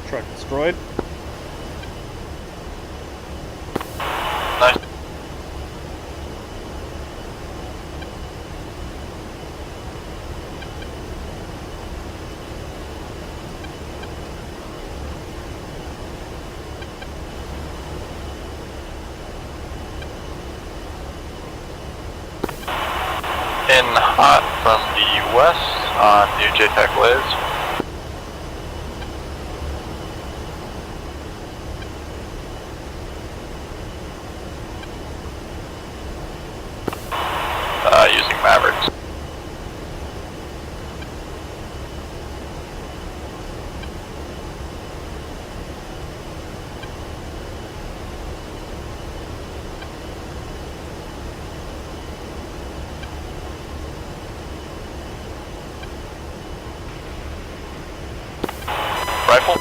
Truck destroyed. Nice. In hot from the west on new JTAC Blaze. Using Mavericks. Rifle.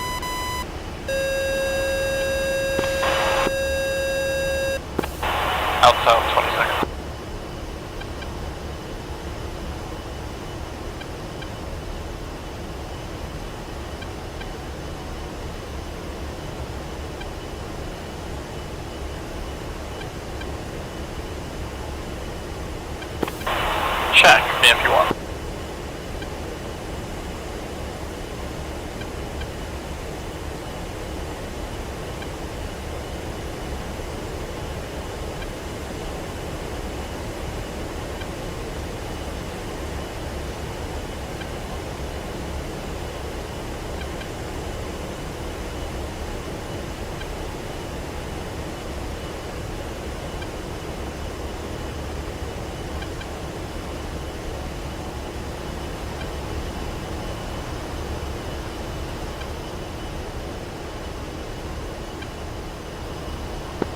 Outside 20 seconds. Check, BMP1.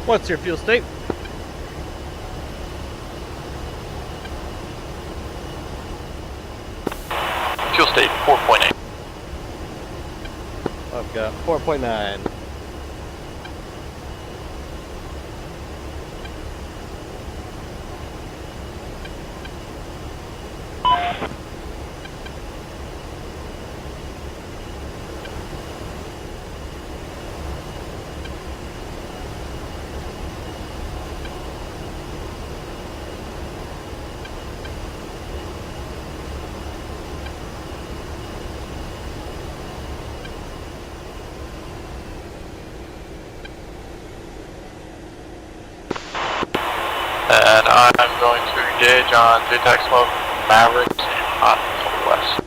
What's your fuel state? Fuel state 4.8. I've got 4.9. And I'm going to engage on JTAC smoke, Mavericks, and hot to the west.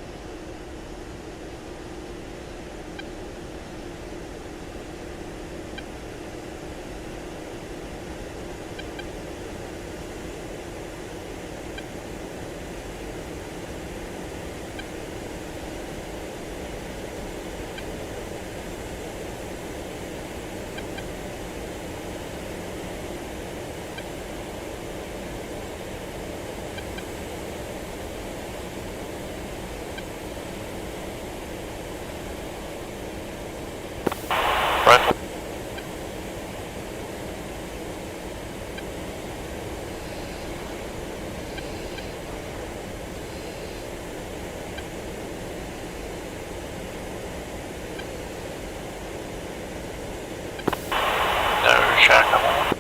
Rifle. No shack on that one.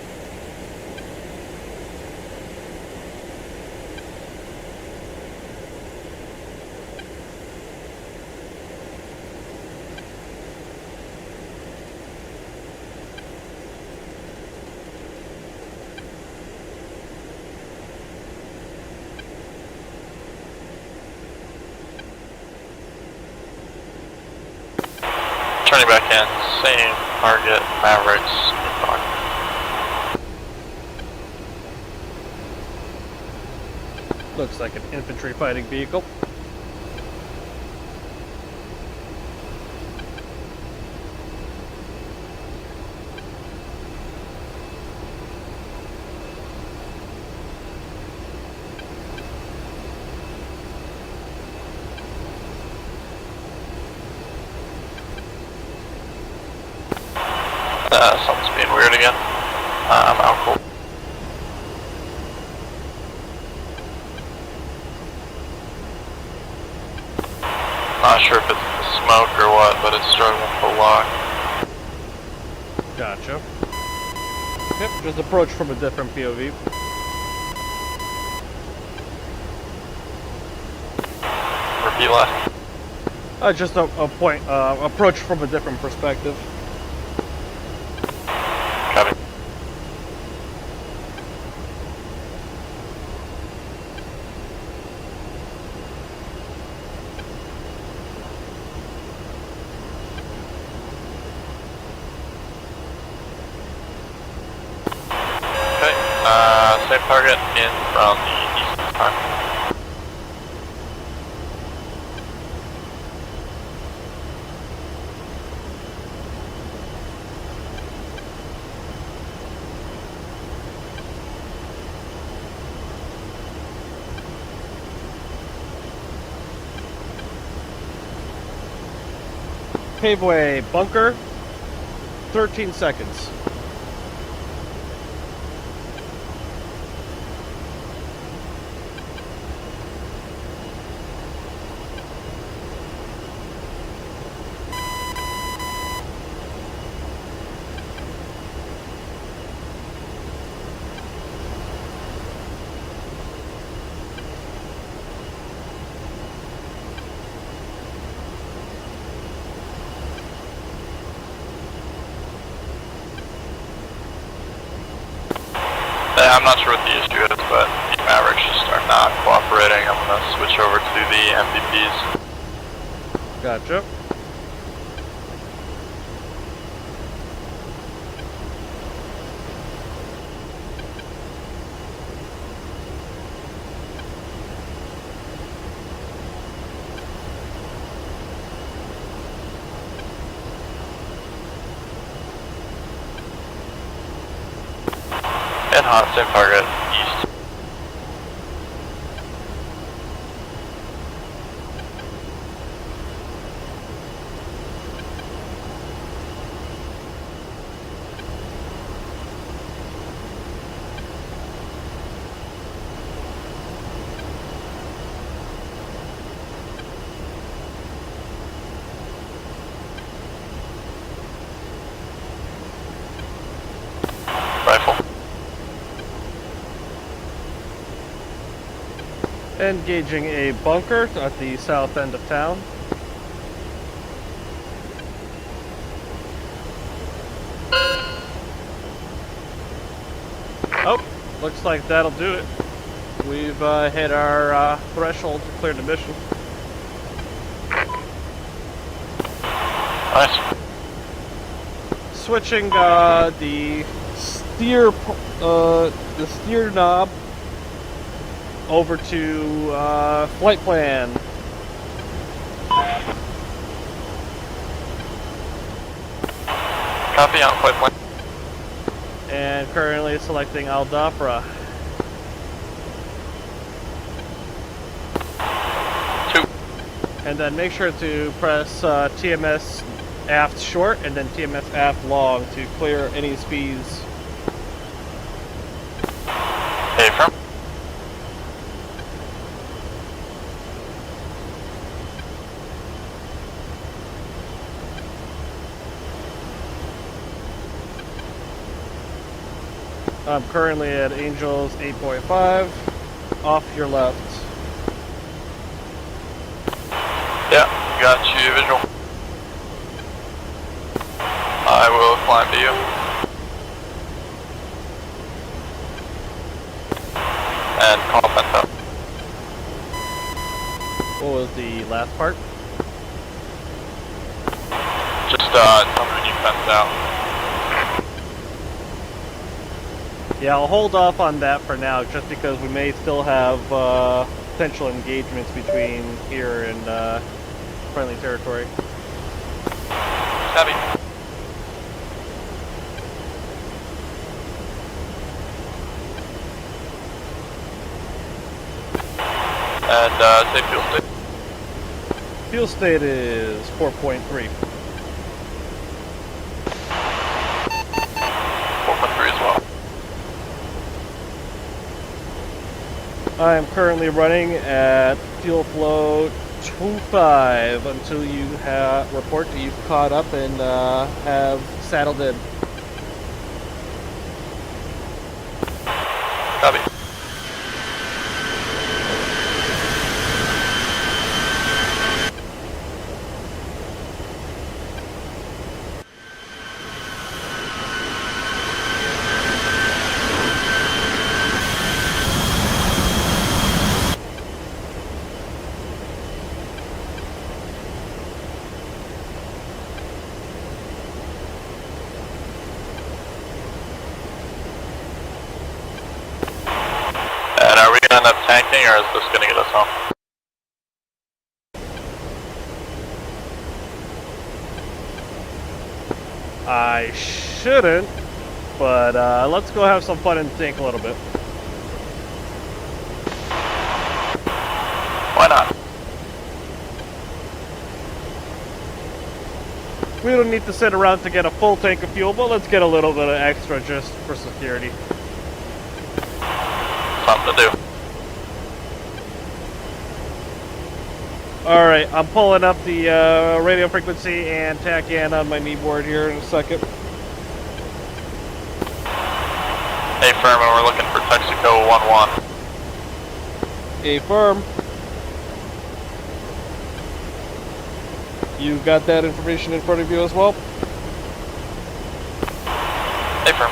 Turning back in, same target, Mavericks, inbound. Looks like an infantry fighting vehicle. Something's being weird again. I'm out cold. Not sure if it's the smoke or what, but it's struggling to lock. Gotcha. Yep, just approach from a different POV. Repeat left. Just a point, approach from a different perspective. Copy. Okay, same target in from the east this time. Paveway bunker, 13 seconds. I'm not sure what the issue is, but the Mavericks just are not cooperating. I'm going to switch over to the MVPs. Gotcha. Dead hot, same target, east. Rifle. Engaging a bunker at the south end of town. Oh, looks like that'll do it. We've hit our threshold to clear the mission. Nice. Switching the steer knob over to flight plan. Copy on flight plan. And currently selecting Aldafra. 2. And then make sure to press TMS aft short and then TMS aft long to clear any speeds. Hey, firm. I'm currently at Angels 8.5, off your left. Yeah, got you visual. I will climb to you. And call fence up. What was the last part? Just tell me when you fence out. Yeah, I'll hold off on that for now, just because we may still have potential engagements between here and friendly territory. Copy. And say fuel state. Fuel state is 4.3. 4.3 as well. I am currently running at fuel flow 2.5 until you report that you've caught up and have saddled in. Copy. And are we gonna end up tanking, or is this gonna get us home? I shouldn't, but let's go have some fun and think a little bit. Why not? We don't need to sit around to get a full tank of fuel, but let's get a little bit of extra just for security. Something to do. Alright, I'm pulling up the radio frequency and tack in on my knee board here in a second. Hey, firm, and we're looking for Texaco 1-1. A firm. You got that information in front of you as well? Hey, firm.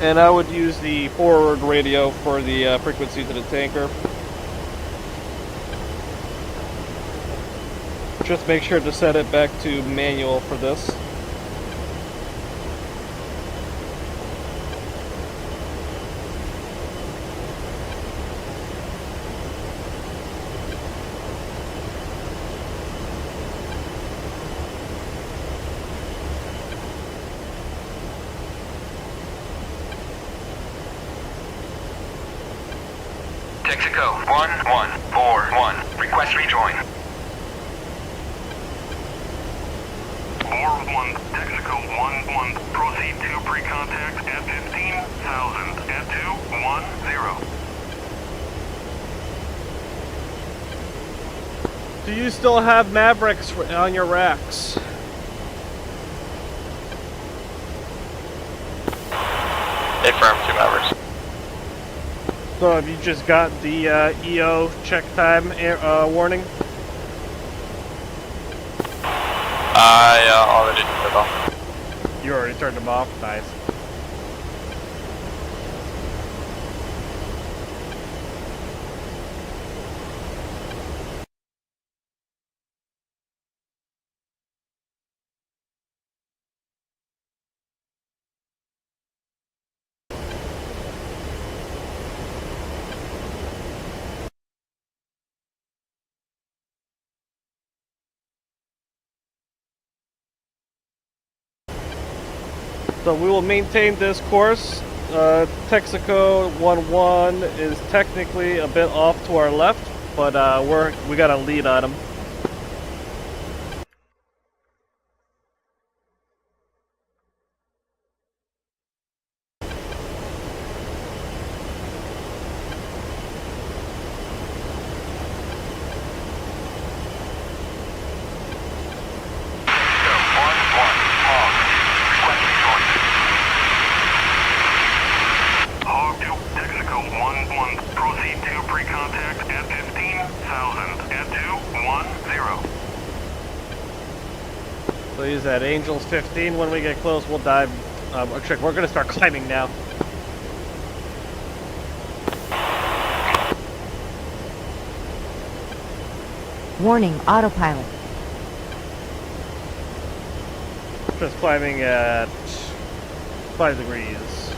And I would use the forward radio for the frequency to the tanker. Just make sure to set it back to manual for this. Texaco 1141. Request rejoin. 4-1, Texaco 1-1, proceed to pre-contact at 15,000 at 210. Do you still have Mavericks on your racks? Affirm, 2 Mavericks. So have you just got the EO check time warning? I already did it off. You already turned them off? Nice. So we will maintain this course. Texaco 11 is technically a bit off to our left, but we got a lead on him. Hog 2, Texaco 1-1, proceed to pre-contact at 15,000 at 210. So use that Angels 15. When we get close, we'll dive. Check. We're gonna start climbing now. Warning, autopilot. Just climbing at 5 degrees.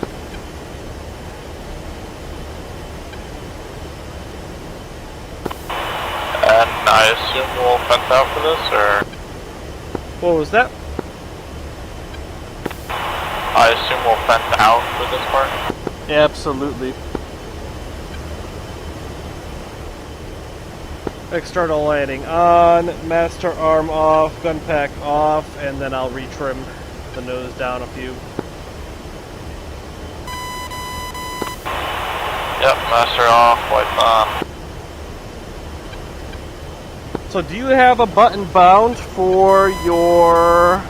And I assume we'll fence out for this, or? What was that? I assume we'll fence out for this part? Absolutely. External lighting on, master arm off, gun pack off, and then I'll retrim the nose down a few. Yep, master off, lights on. So do you have a button bound for your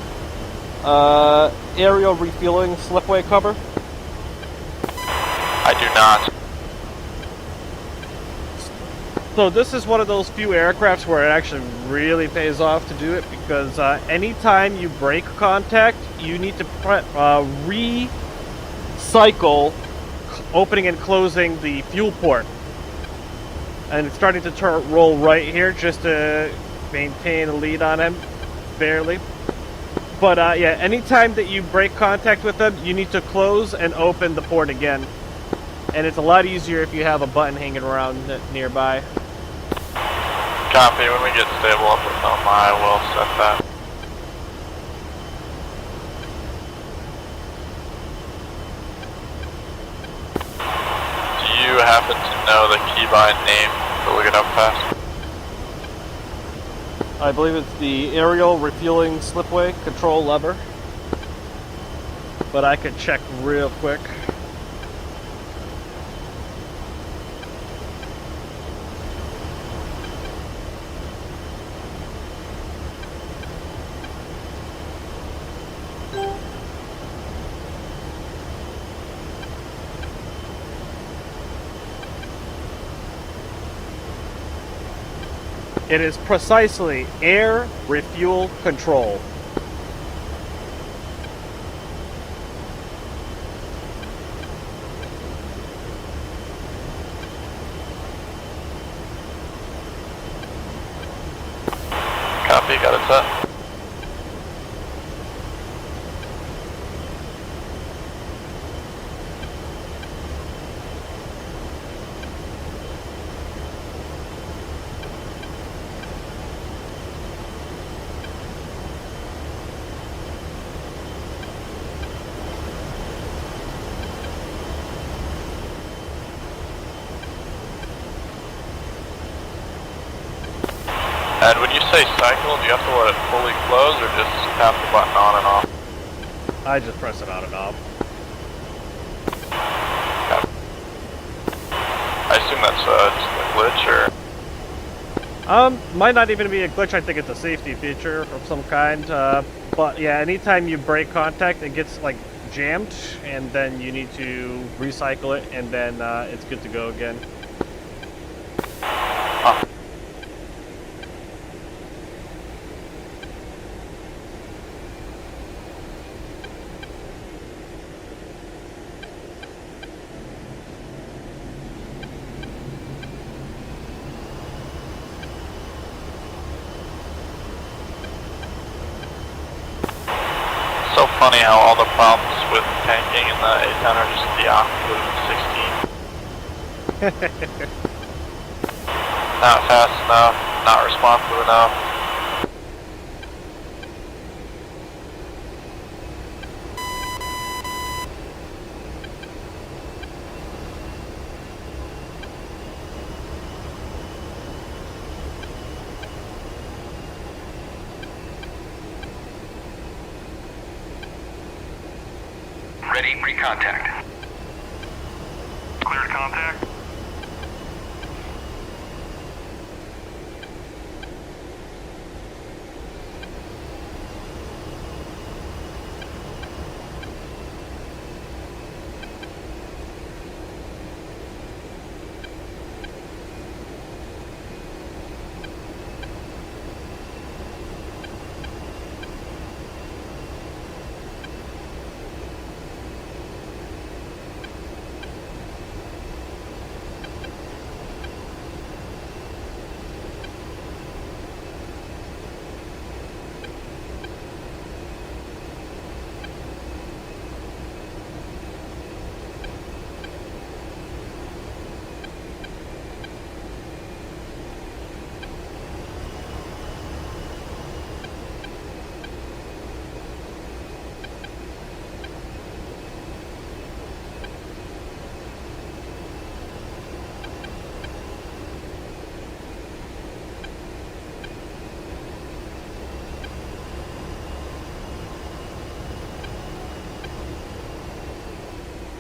aerial refueling slipway cover? I do not. So this is one of those few aircrafts where it actually really pays off to do it, because anytime you break contact, you need to recycle opening and closing the fuel port. And it's starting to roll right here just to maintain a lead on him, barely. But yeah, anytime that you break contact with them, you need to close and open the port again. And it's a lot easier if you have a button hanging around nearby. Copy, when we get stable up with them, I will set that. Do you happen to know the keybind name to look it up fast? I believe it's the aerial refueling slipway control lever. But I could check real quick. It is precisely air refuel control. Copy, got it set. And when you say cycle, do you have to let it fully close or just tap the button on and off? I just press it on and off. Okay. I assume that's just a glitch or... Might not even be a glitch. I think it's a safety feature of some kind. But yeah, anytime you break contact, it gets like jammed, and then you need to recycle it, and then it's good to go again. Huh. So funny how all the problems with tanking in the A10 are just the opposite of the 16. Not fast enough, not responsive enough. Ready, pre-contact. Cleared contact.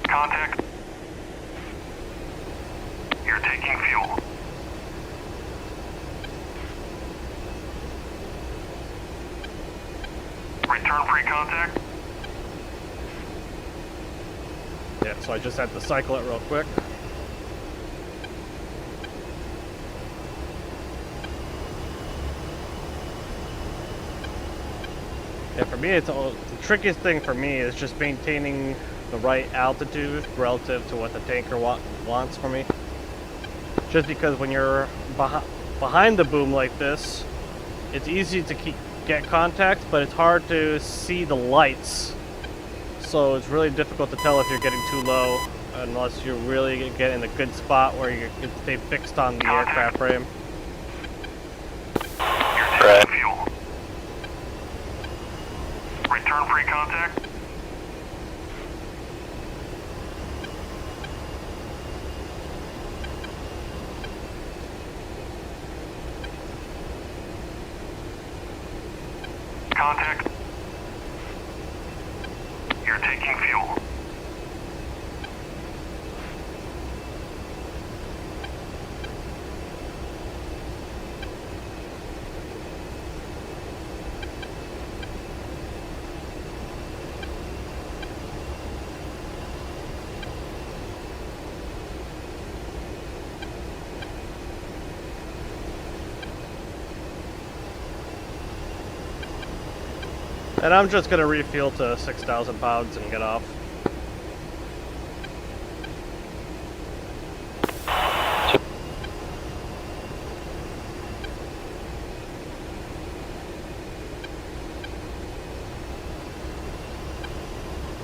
Contact. You're taking fuel. Return pre-contact. Yeah, so I just had to cycle it real quick. Yeah, for me, the trickiest thing for me is just maintaining the right altitude relative to what the tanker wants for me. Just because when you're behind the boom like this, it's easy to get contact, but it's hard to see the lights. So it's really difficult to tell if you're getting too low unless you really get in a good spot where you can stay fixed on the aircraft frame. You're taking fuel. Return pre-contact. Contact. You're taking fuel. And I'm just gonna refuel to 6,000 pounds and get off.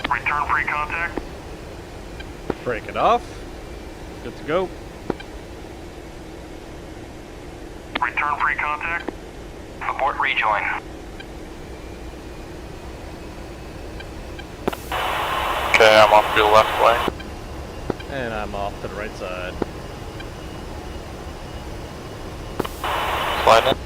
Return pre-contact. Break it off. Good to go. Return pre-contact. Abort rejoin. Okay, I'm off to the left wing. And I'm off to the right side. Slide in.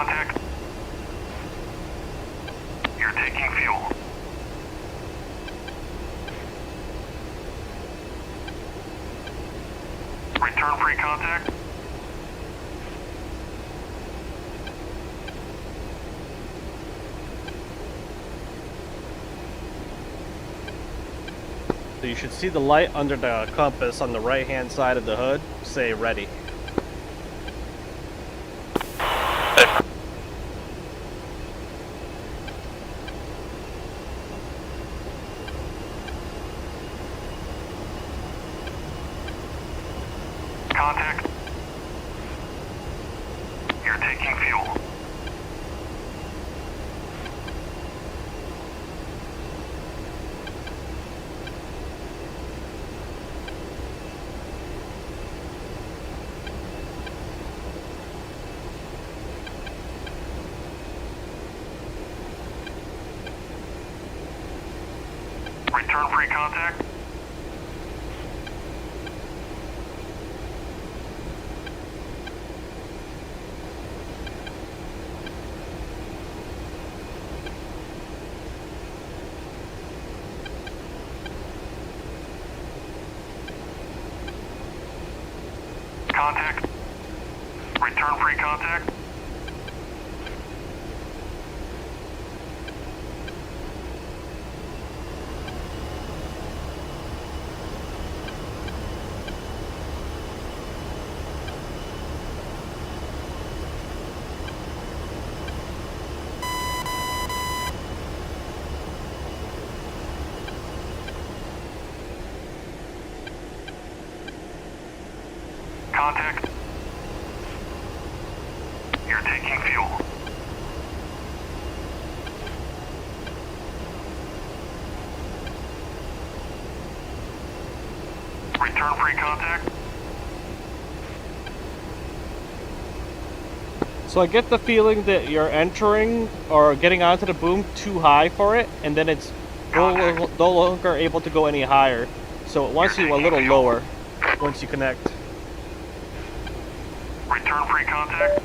Contact. You're taking fuel. Return free contact. So you should see the light under the compass on the right-hand side of the hood say ready. Contact. You're taking fuel. Return free contact. Contact. Return free contact. Contact. You're taking fuel. Return free contact. So I get the feeling that you're entering or getting onto the boom too high for it, and then it's no longer able to go any higher. So it wants you a little lower once you connect. Return free contact.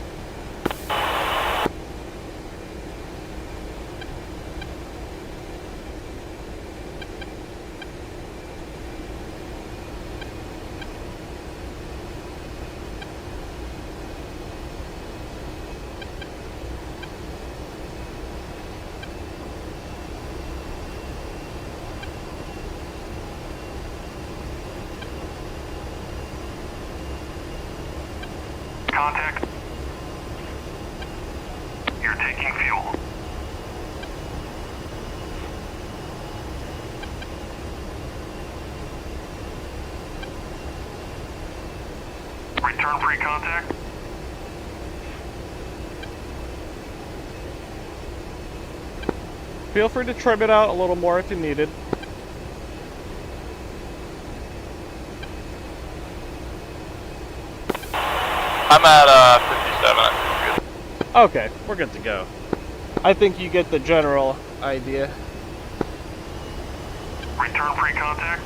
Contact. You're taking fuel. Return free contact. Feel free to trim it out a little more if you needed. I'm at 57. I think we're good. Okay, we're good to go. I think you get the general idea. Return free contact.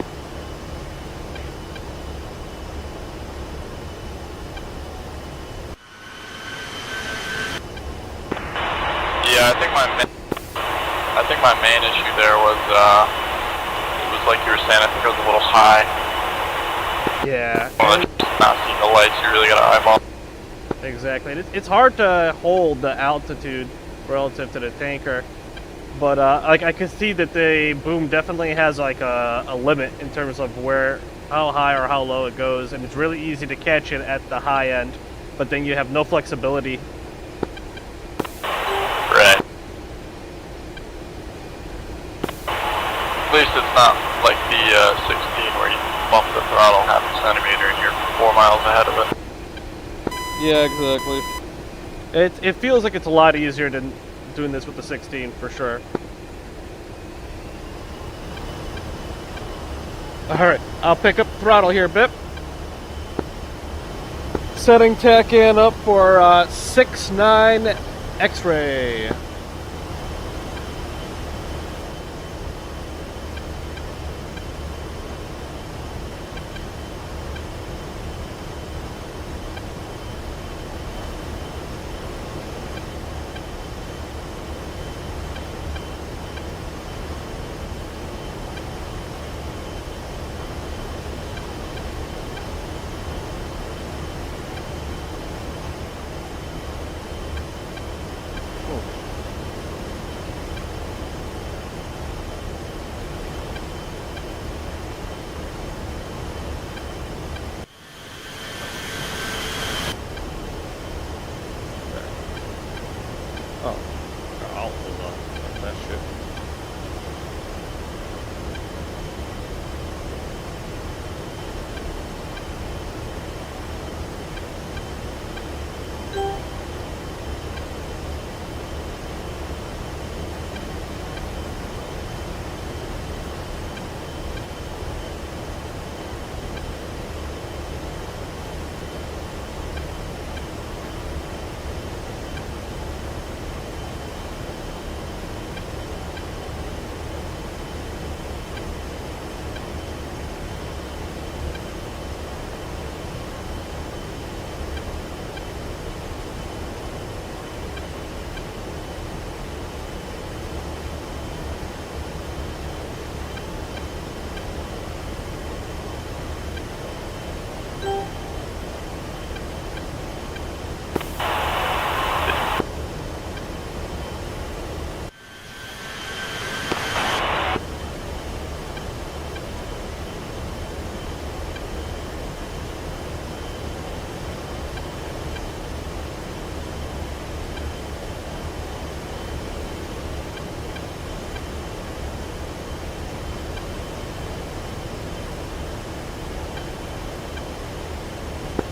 Yeah, I think my main issue there was it was like you were saying. I think it was a little high. Yeah. Well, just not seeing the lights. You really gotta eyeball. Exactly. It's hard to hold the altitude relative to the tanker, but like I can see that the boom definitely has like a limit in terms of how high or how low it goes, and it's really easy to catch it at the high end, but then you have no flexibility. Right. At least it's not like the 16 where you bump the throttle half a centimeter and you're 4 miles ahead of it. Yeah, exactly. It feels like it's a lot easier than doing this with the 16 for sure. Alright, I'll pick up throttle here a bit. Setting TACAN up for 6-9 X-ray.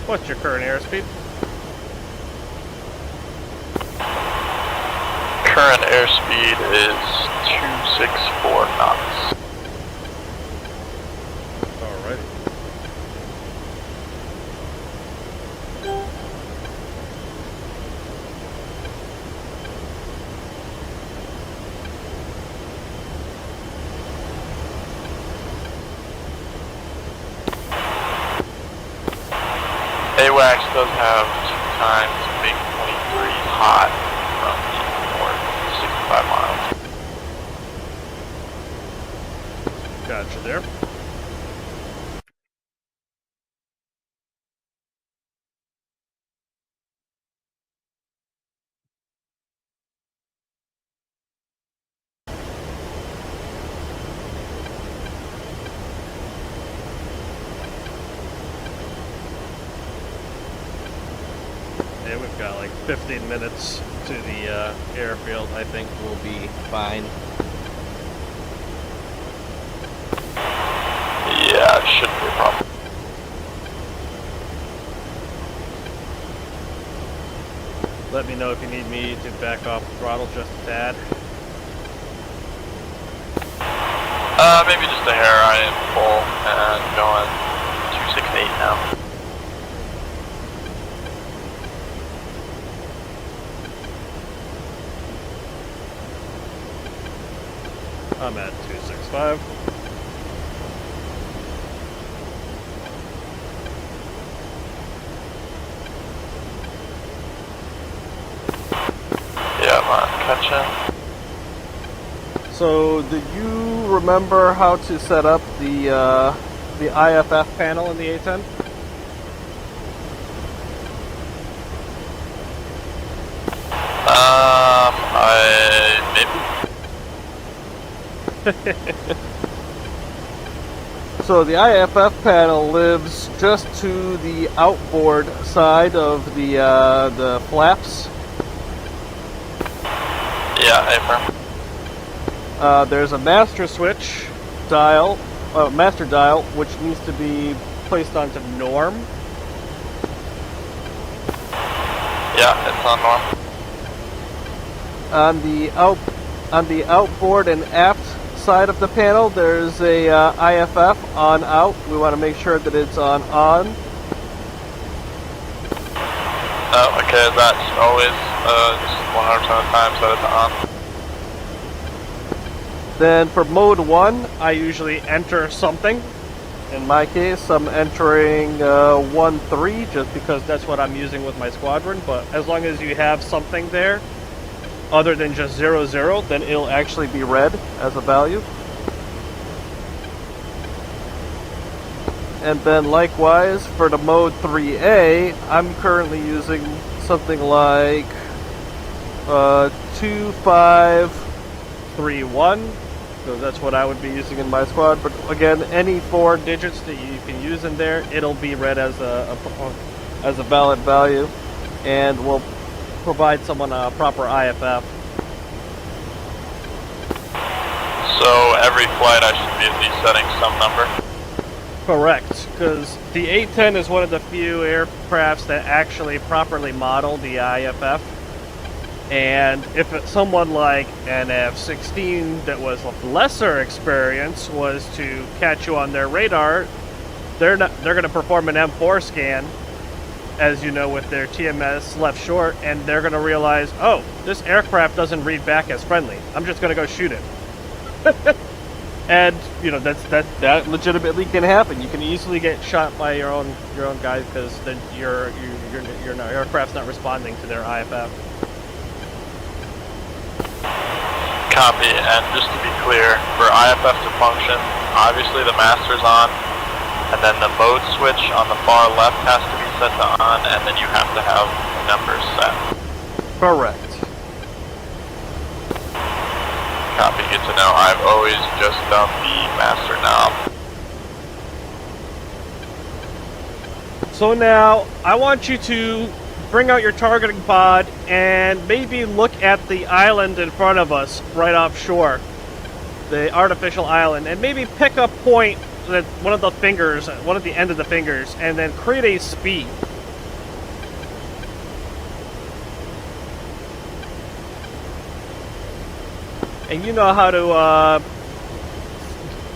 What's your current airspeed? Current airspeed is 264 knots. Alrighty. AWACS does have 2 times MiG-23 hot from the north, 65 miles. Gotcha there. Yeah, we've got like 15 minutes to the airfield. I think we'll be fine. Yeah, it shouldn't be a problem. Let me know if you need me to back off the throttle just a tad. Maybe just a hair. I am full and going 268 now. I'm at 265. Yeah, I'm on catching. So, do you remember how to set up the IFF panel in the A10? Maybe. So the IFF panel lives just to the outboard side of the flaps. Yeah, affirm. There's a master switch dial, master dial, which needs to be placed onto norm. Yeah, it's on norm. On the outboard and aft side of the panel, there's a IFF on out. We want to make sure that it's on. Oh, okay, that's always 100% of the time set it to on. Then for mode 1, I usually enter something. In my case, I'm entering 1-3 just because that's what I'm using with my squadron. But as long as you have something there, other than just 0-0, then it'll actually be read as a value. And then likewise, for the mode 3A, I'm currently using something like 2531, so that's what I would be using in my squad. But again, any 4 digits that you can use in there, it'll be read as a valid value, and will provide someone a proper IFF. So every flight I should be at least setting some number? Correct, because the A10 is one of the few aircrafts that actually properly model the IFF. And if someone like an F-16 that was of lesser experience was to catch you on their radar, they're going to perform an M4 scan, as you know, with their TMS left short, and they're going to realize, oh, this aircraft doesn't read back as friendly. I'm just going to go shoot it. And you know that legitimately can happen. You can easily get shot by your own guys because your aircraft's not responding to their IFF. Copy, and just to be clear, for IFF to function, obviously the master's on, and then the mode switch on the far left has to be set to on, and then you have to have numbers set. Correct. Copy, good to know. I've always just done the master knob. So now, I want you to bring out your targeting pod and maybe look at the island in front of us, right offshore. The artificial island, and maybe pick a point at one of the end of the fingers, and then create a speed. And you know how to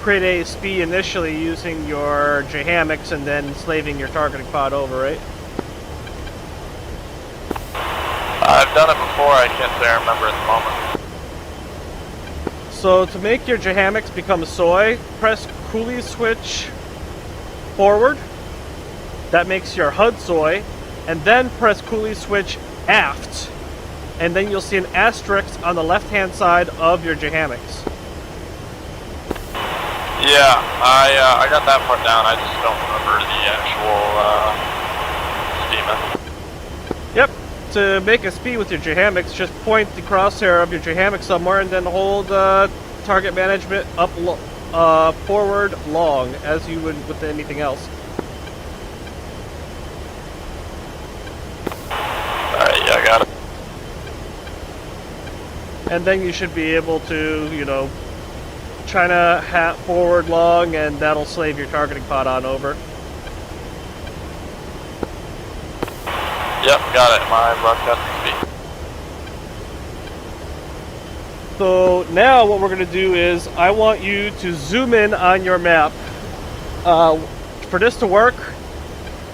create a SPI initially using your J-hammocks and then slaving your targeting pod over, right? I've done it before, I can't say I remember at the moment. So to make your J-hammocks become soy, press coolie switch forward. That makes your HUD soy. And then press coolie switch aft. And then you'll see an asterisk on the left-hand side of your J-hammocks. Yeah, I got that part down, I just don't remember the actual steam. Yep. To make a SPI with your J-hammocks, just point the crosshair of your J-hammock somewhere and then hold target management up forward long, as you would with anything else. Alright, yeah, I got it. And then you should be able to, you know, China hat forward long, and that'll slave your targeting pod on over. Yep, got it, my broadcasting speed. So now what we're going to do is I want you to zoom in on your map. For this to work,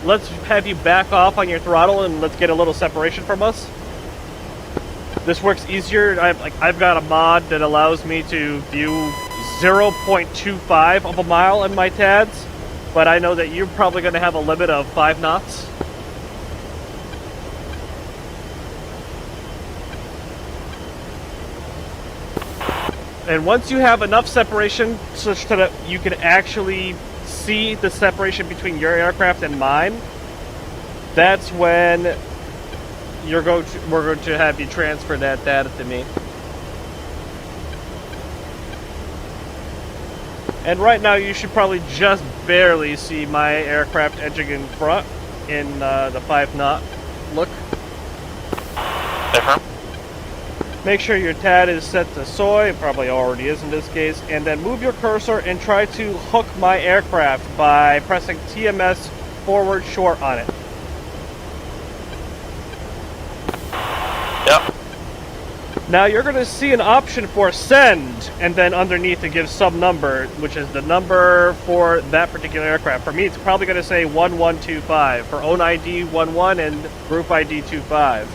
let's have you back off on your throttle and let's get a little separation from us. This works easier. I've got a mod that allows me to view 0.25 of a mile in my TADs, but I know that you're probably going to have a limit of 5 knots. And once you have enough separation such that you can actually see the separation between your aircraft and mine, that's when we're going to have you transfer that data to me. And right now you should probably just barely see my aircraft edging in front in the 5 knot look. Different. Make sure your TAD is set to soy, it probably already is in this case, and then move your cursor and try to hook my aircraft by pressing TMS forward short on it. Yep. Now you're going to see an option for send, and then underneath it gives some number, which is the number for that particular aircraft. For me, it's probably going to say 1125 for own ID 11 and group ID 25.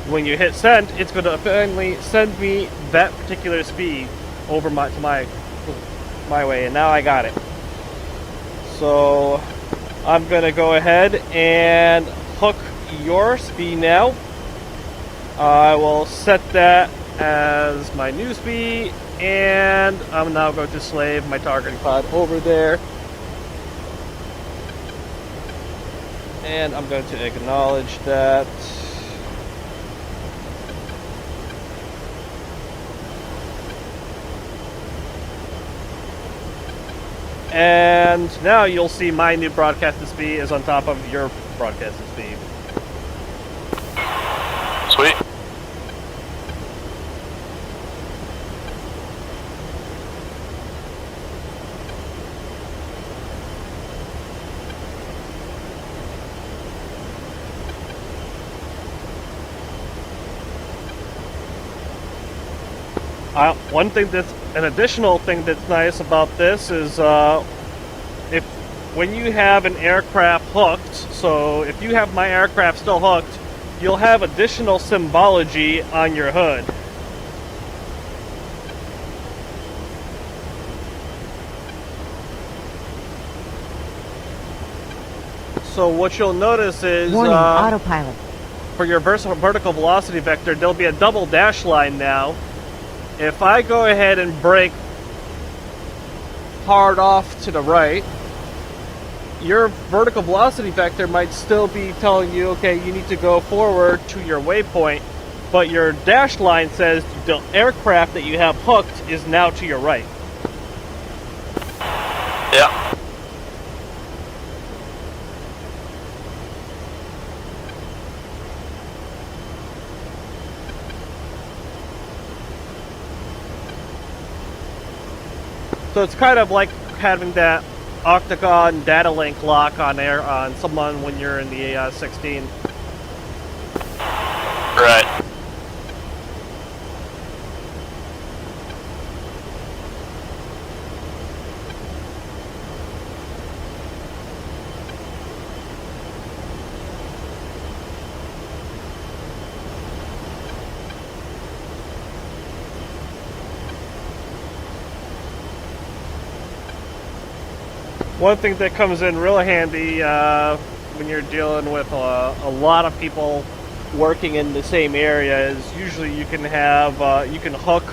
When you hit send, it's going to finally send me that particular speed over my way, and now I got it. So I'm going to go ahead and hook your speed now. I will set that as my new speed, and I'm now going to slave my targeting pod over there. And I'm going to acknowledge that. And now you'll see my new broadcasting speed is on top of your broadcasting speed. Sweet. One thing that's an additional thing that's nice about this is when you have an aircraft hooked, so if you have my aircraft still hooked, you'll have additional symbology on your hood. So what you'll notice is Warning, autopilot. for your vertical velocity vector, there'll be a double dash line now. If I go ahead and brake hard off to the right, your vertical velocity vector might still be telling you, okay, you need to go forward to your waypoint, but your dash line says the aircraft that you have hooked is now to your right. Yeah. So it's kind of like having that octagon data link lock on air on someone when you're in the A16. Right. One thing that comes in real handy when you're dealing with a lot of people working in the same area is usually you can have you can hook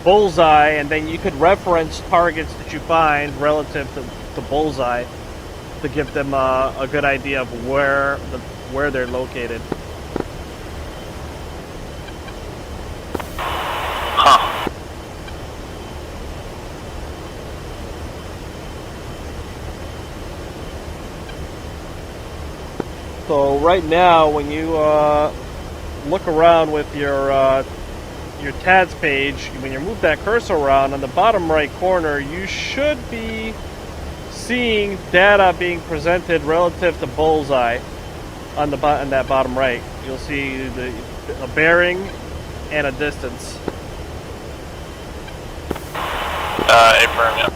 bullseye, and then you could reference targets that you find relative to bullseye to give them a good idea of where they're located. Huh. So right now, when you look around with your TADS page, when you move that cursor around on the bottom right corner, you should be seeing data being presented relative to bullseye on that bottom right. You'll see a bearing and a distance. Affirm, yeah.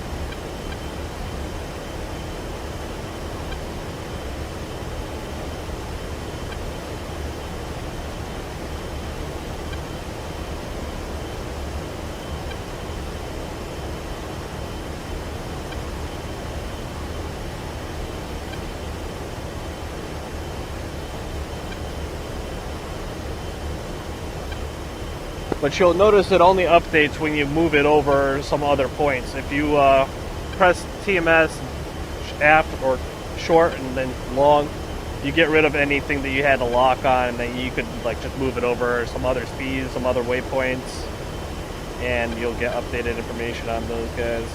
But you'll notice it only updates when you move it over some other points. If you press TMS aft or short and then long, you get rid of anything that you had to lock on, and then you could like just move it over some other speeds, some other waypoints, and you'll get updated information on those guys.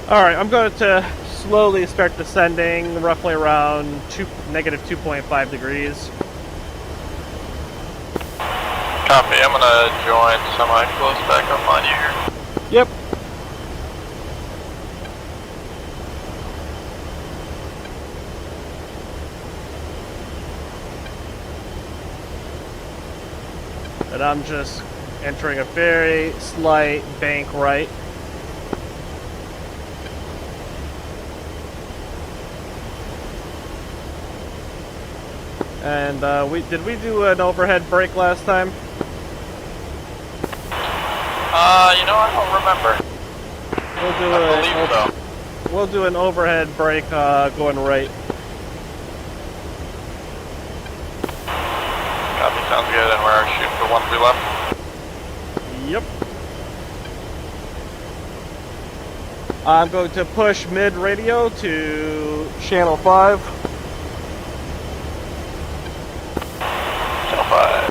Alright, I'm going to slowly start descending, roughly around negative 2.5 degrees. Copy, I'm gonna join semi-close back up on you here. Yep. And I'm just entering a very slight bank right. And did we do an overhead brake last time? You know, I don't remember. We'll do an overhead brake going right. Copy, sounds good, and we're shooting for 1-3 left. Yep. I'm going to push mid radio to channel 5. Channel 5.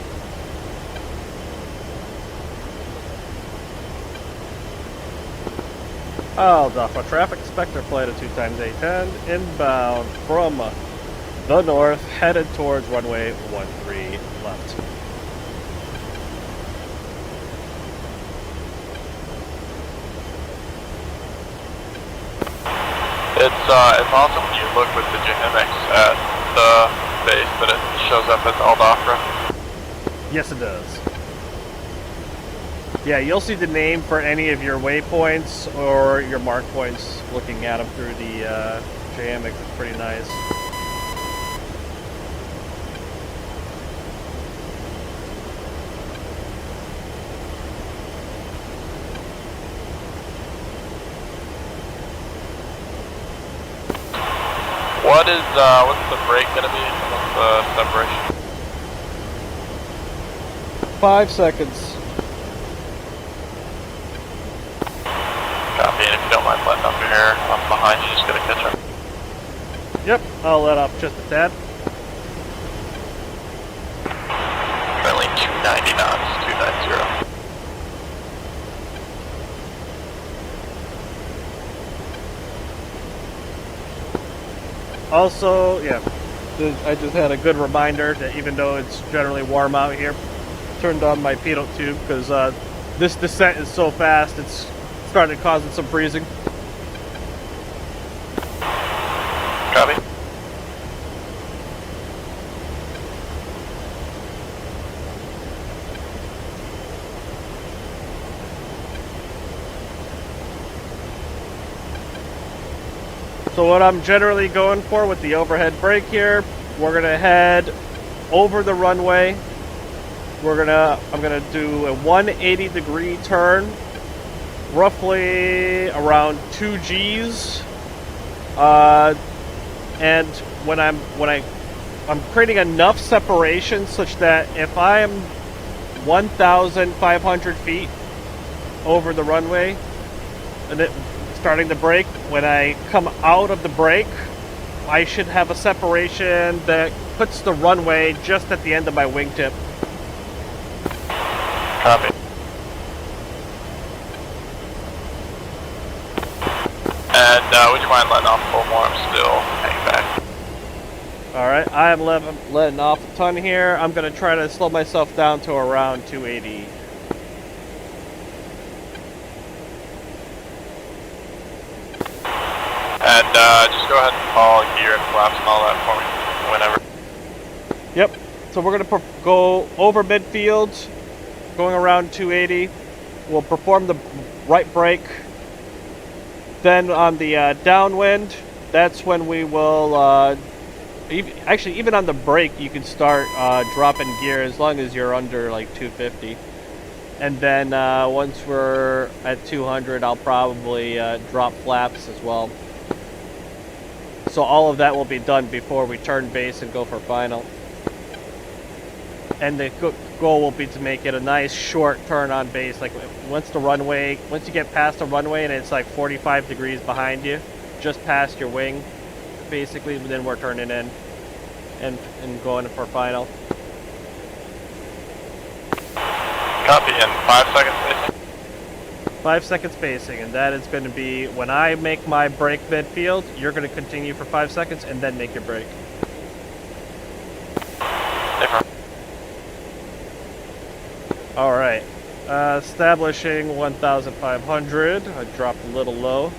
I'll dock a traffic inspector flight of 2x A10 inbound from the north, headed towards runway 13 left. It's awesome when you look with the genomics at the base that it shows up as Aldafra. Yes, it does. Yeah, you'll see the name for any of your waypoints or your mark points looking at them through the genomics. It's pretty nice. What's the break gonna be? What's the separation? 5 seconds. Copy, and if you don't mind letting up your hair, I'm behind you, just gonna catch up. Yep, I'll let up just a tad. Currently 290 knots, 290. Also, yeah, I just had a good reminder that even though it's generally warm out here, turned on my pitot tube because this descent is so fast, it's started causing some freezing. Copy. So what I'm generally going for with the overhead brake here, we're gonna head over the runway. I'm gonna do a 180 degree turn roughly around 2 Gs. And when I'm creating enough separation such that if I am 1,500 feet over the runway and starting the brake, when I come out of the brake, I should have a separation that puts the runway just at the end of my wingtip. Copy. And would you mind letting off a little more? I'm still hanging back. Alright, I am letting off a ton here. I'm going to try to slow myself down to around 280. And just go ahead and call gear and flaps and all that for me whenever. Yep, so we're going to go over midfield, going around 280. We'll perform the right brake. Then on the downwind, that's when we will, actually even on the brake you can start dropping gear as long as you're under like 250. And then once we're at 200, I'll probably drop flaps as well. So all of that will be done before we turn base and go for final. And the goal will be to make it a nice short turn on base. Like once you get past the runway and it's like 45 degrees behind you, just past your wing, basically, then we're turning in and going for final. Copy, and 5 seconds spacing. 5 seconds spacing, and that is going to be when I make my brake midfield, you're going to continue for 5 seconds and then make your brake. Alright, establishing 1,500. I dropped a little low.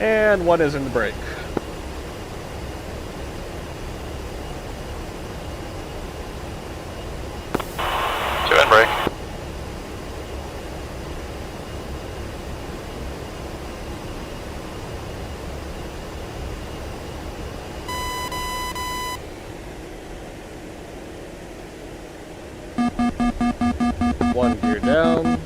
And one is in the brake. Two in brake. One gear down.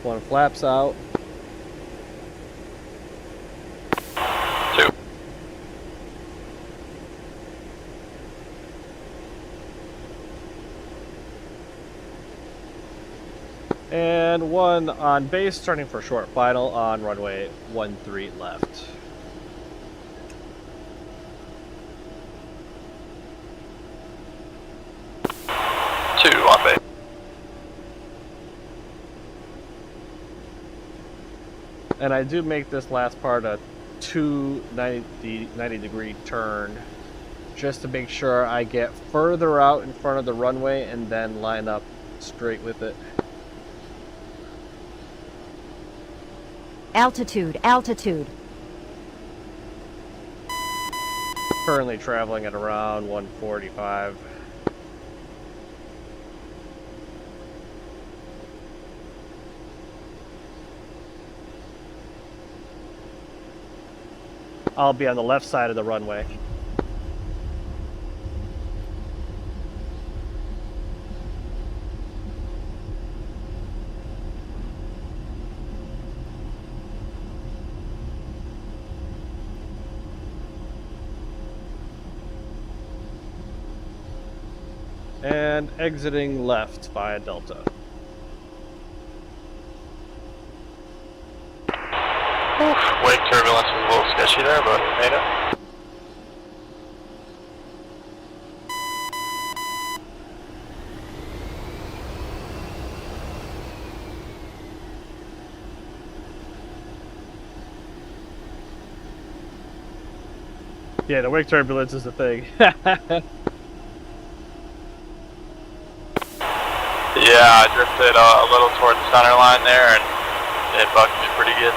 One flaps out. Two. And one on base, starting for short final on runway 13 left. Two on base. And I do make this last part a 90 degree turn, just to make sure I get further out in front of the runway and then line up straight with it. Altitude, altitude. Currently traveling at around 145. I'll be on the left side of the runway. And exiting left via Delta. Wake turbulence was a little sketchy there, but we made it. Yeah, the wake turbulence is the thing. Yeah, I drifted a little toward the center line there, and it bucked me pretty good.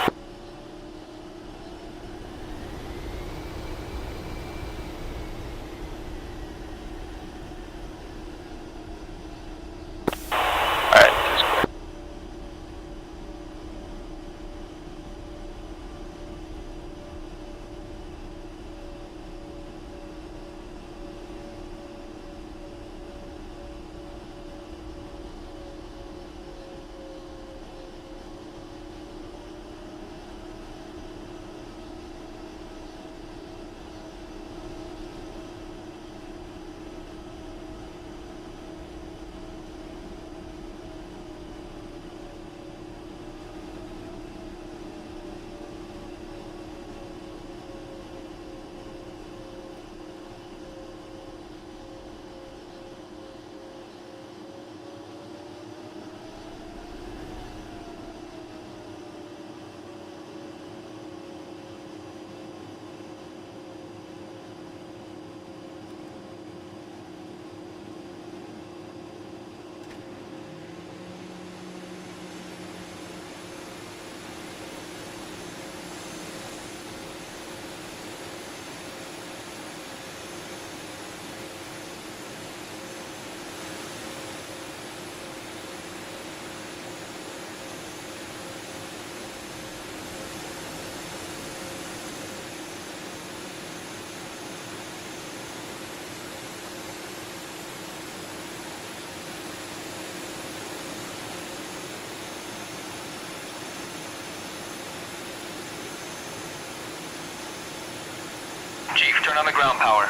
Chief, turn on the ground power.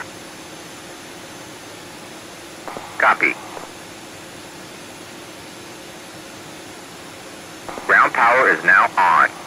Copy. Ground power is now on.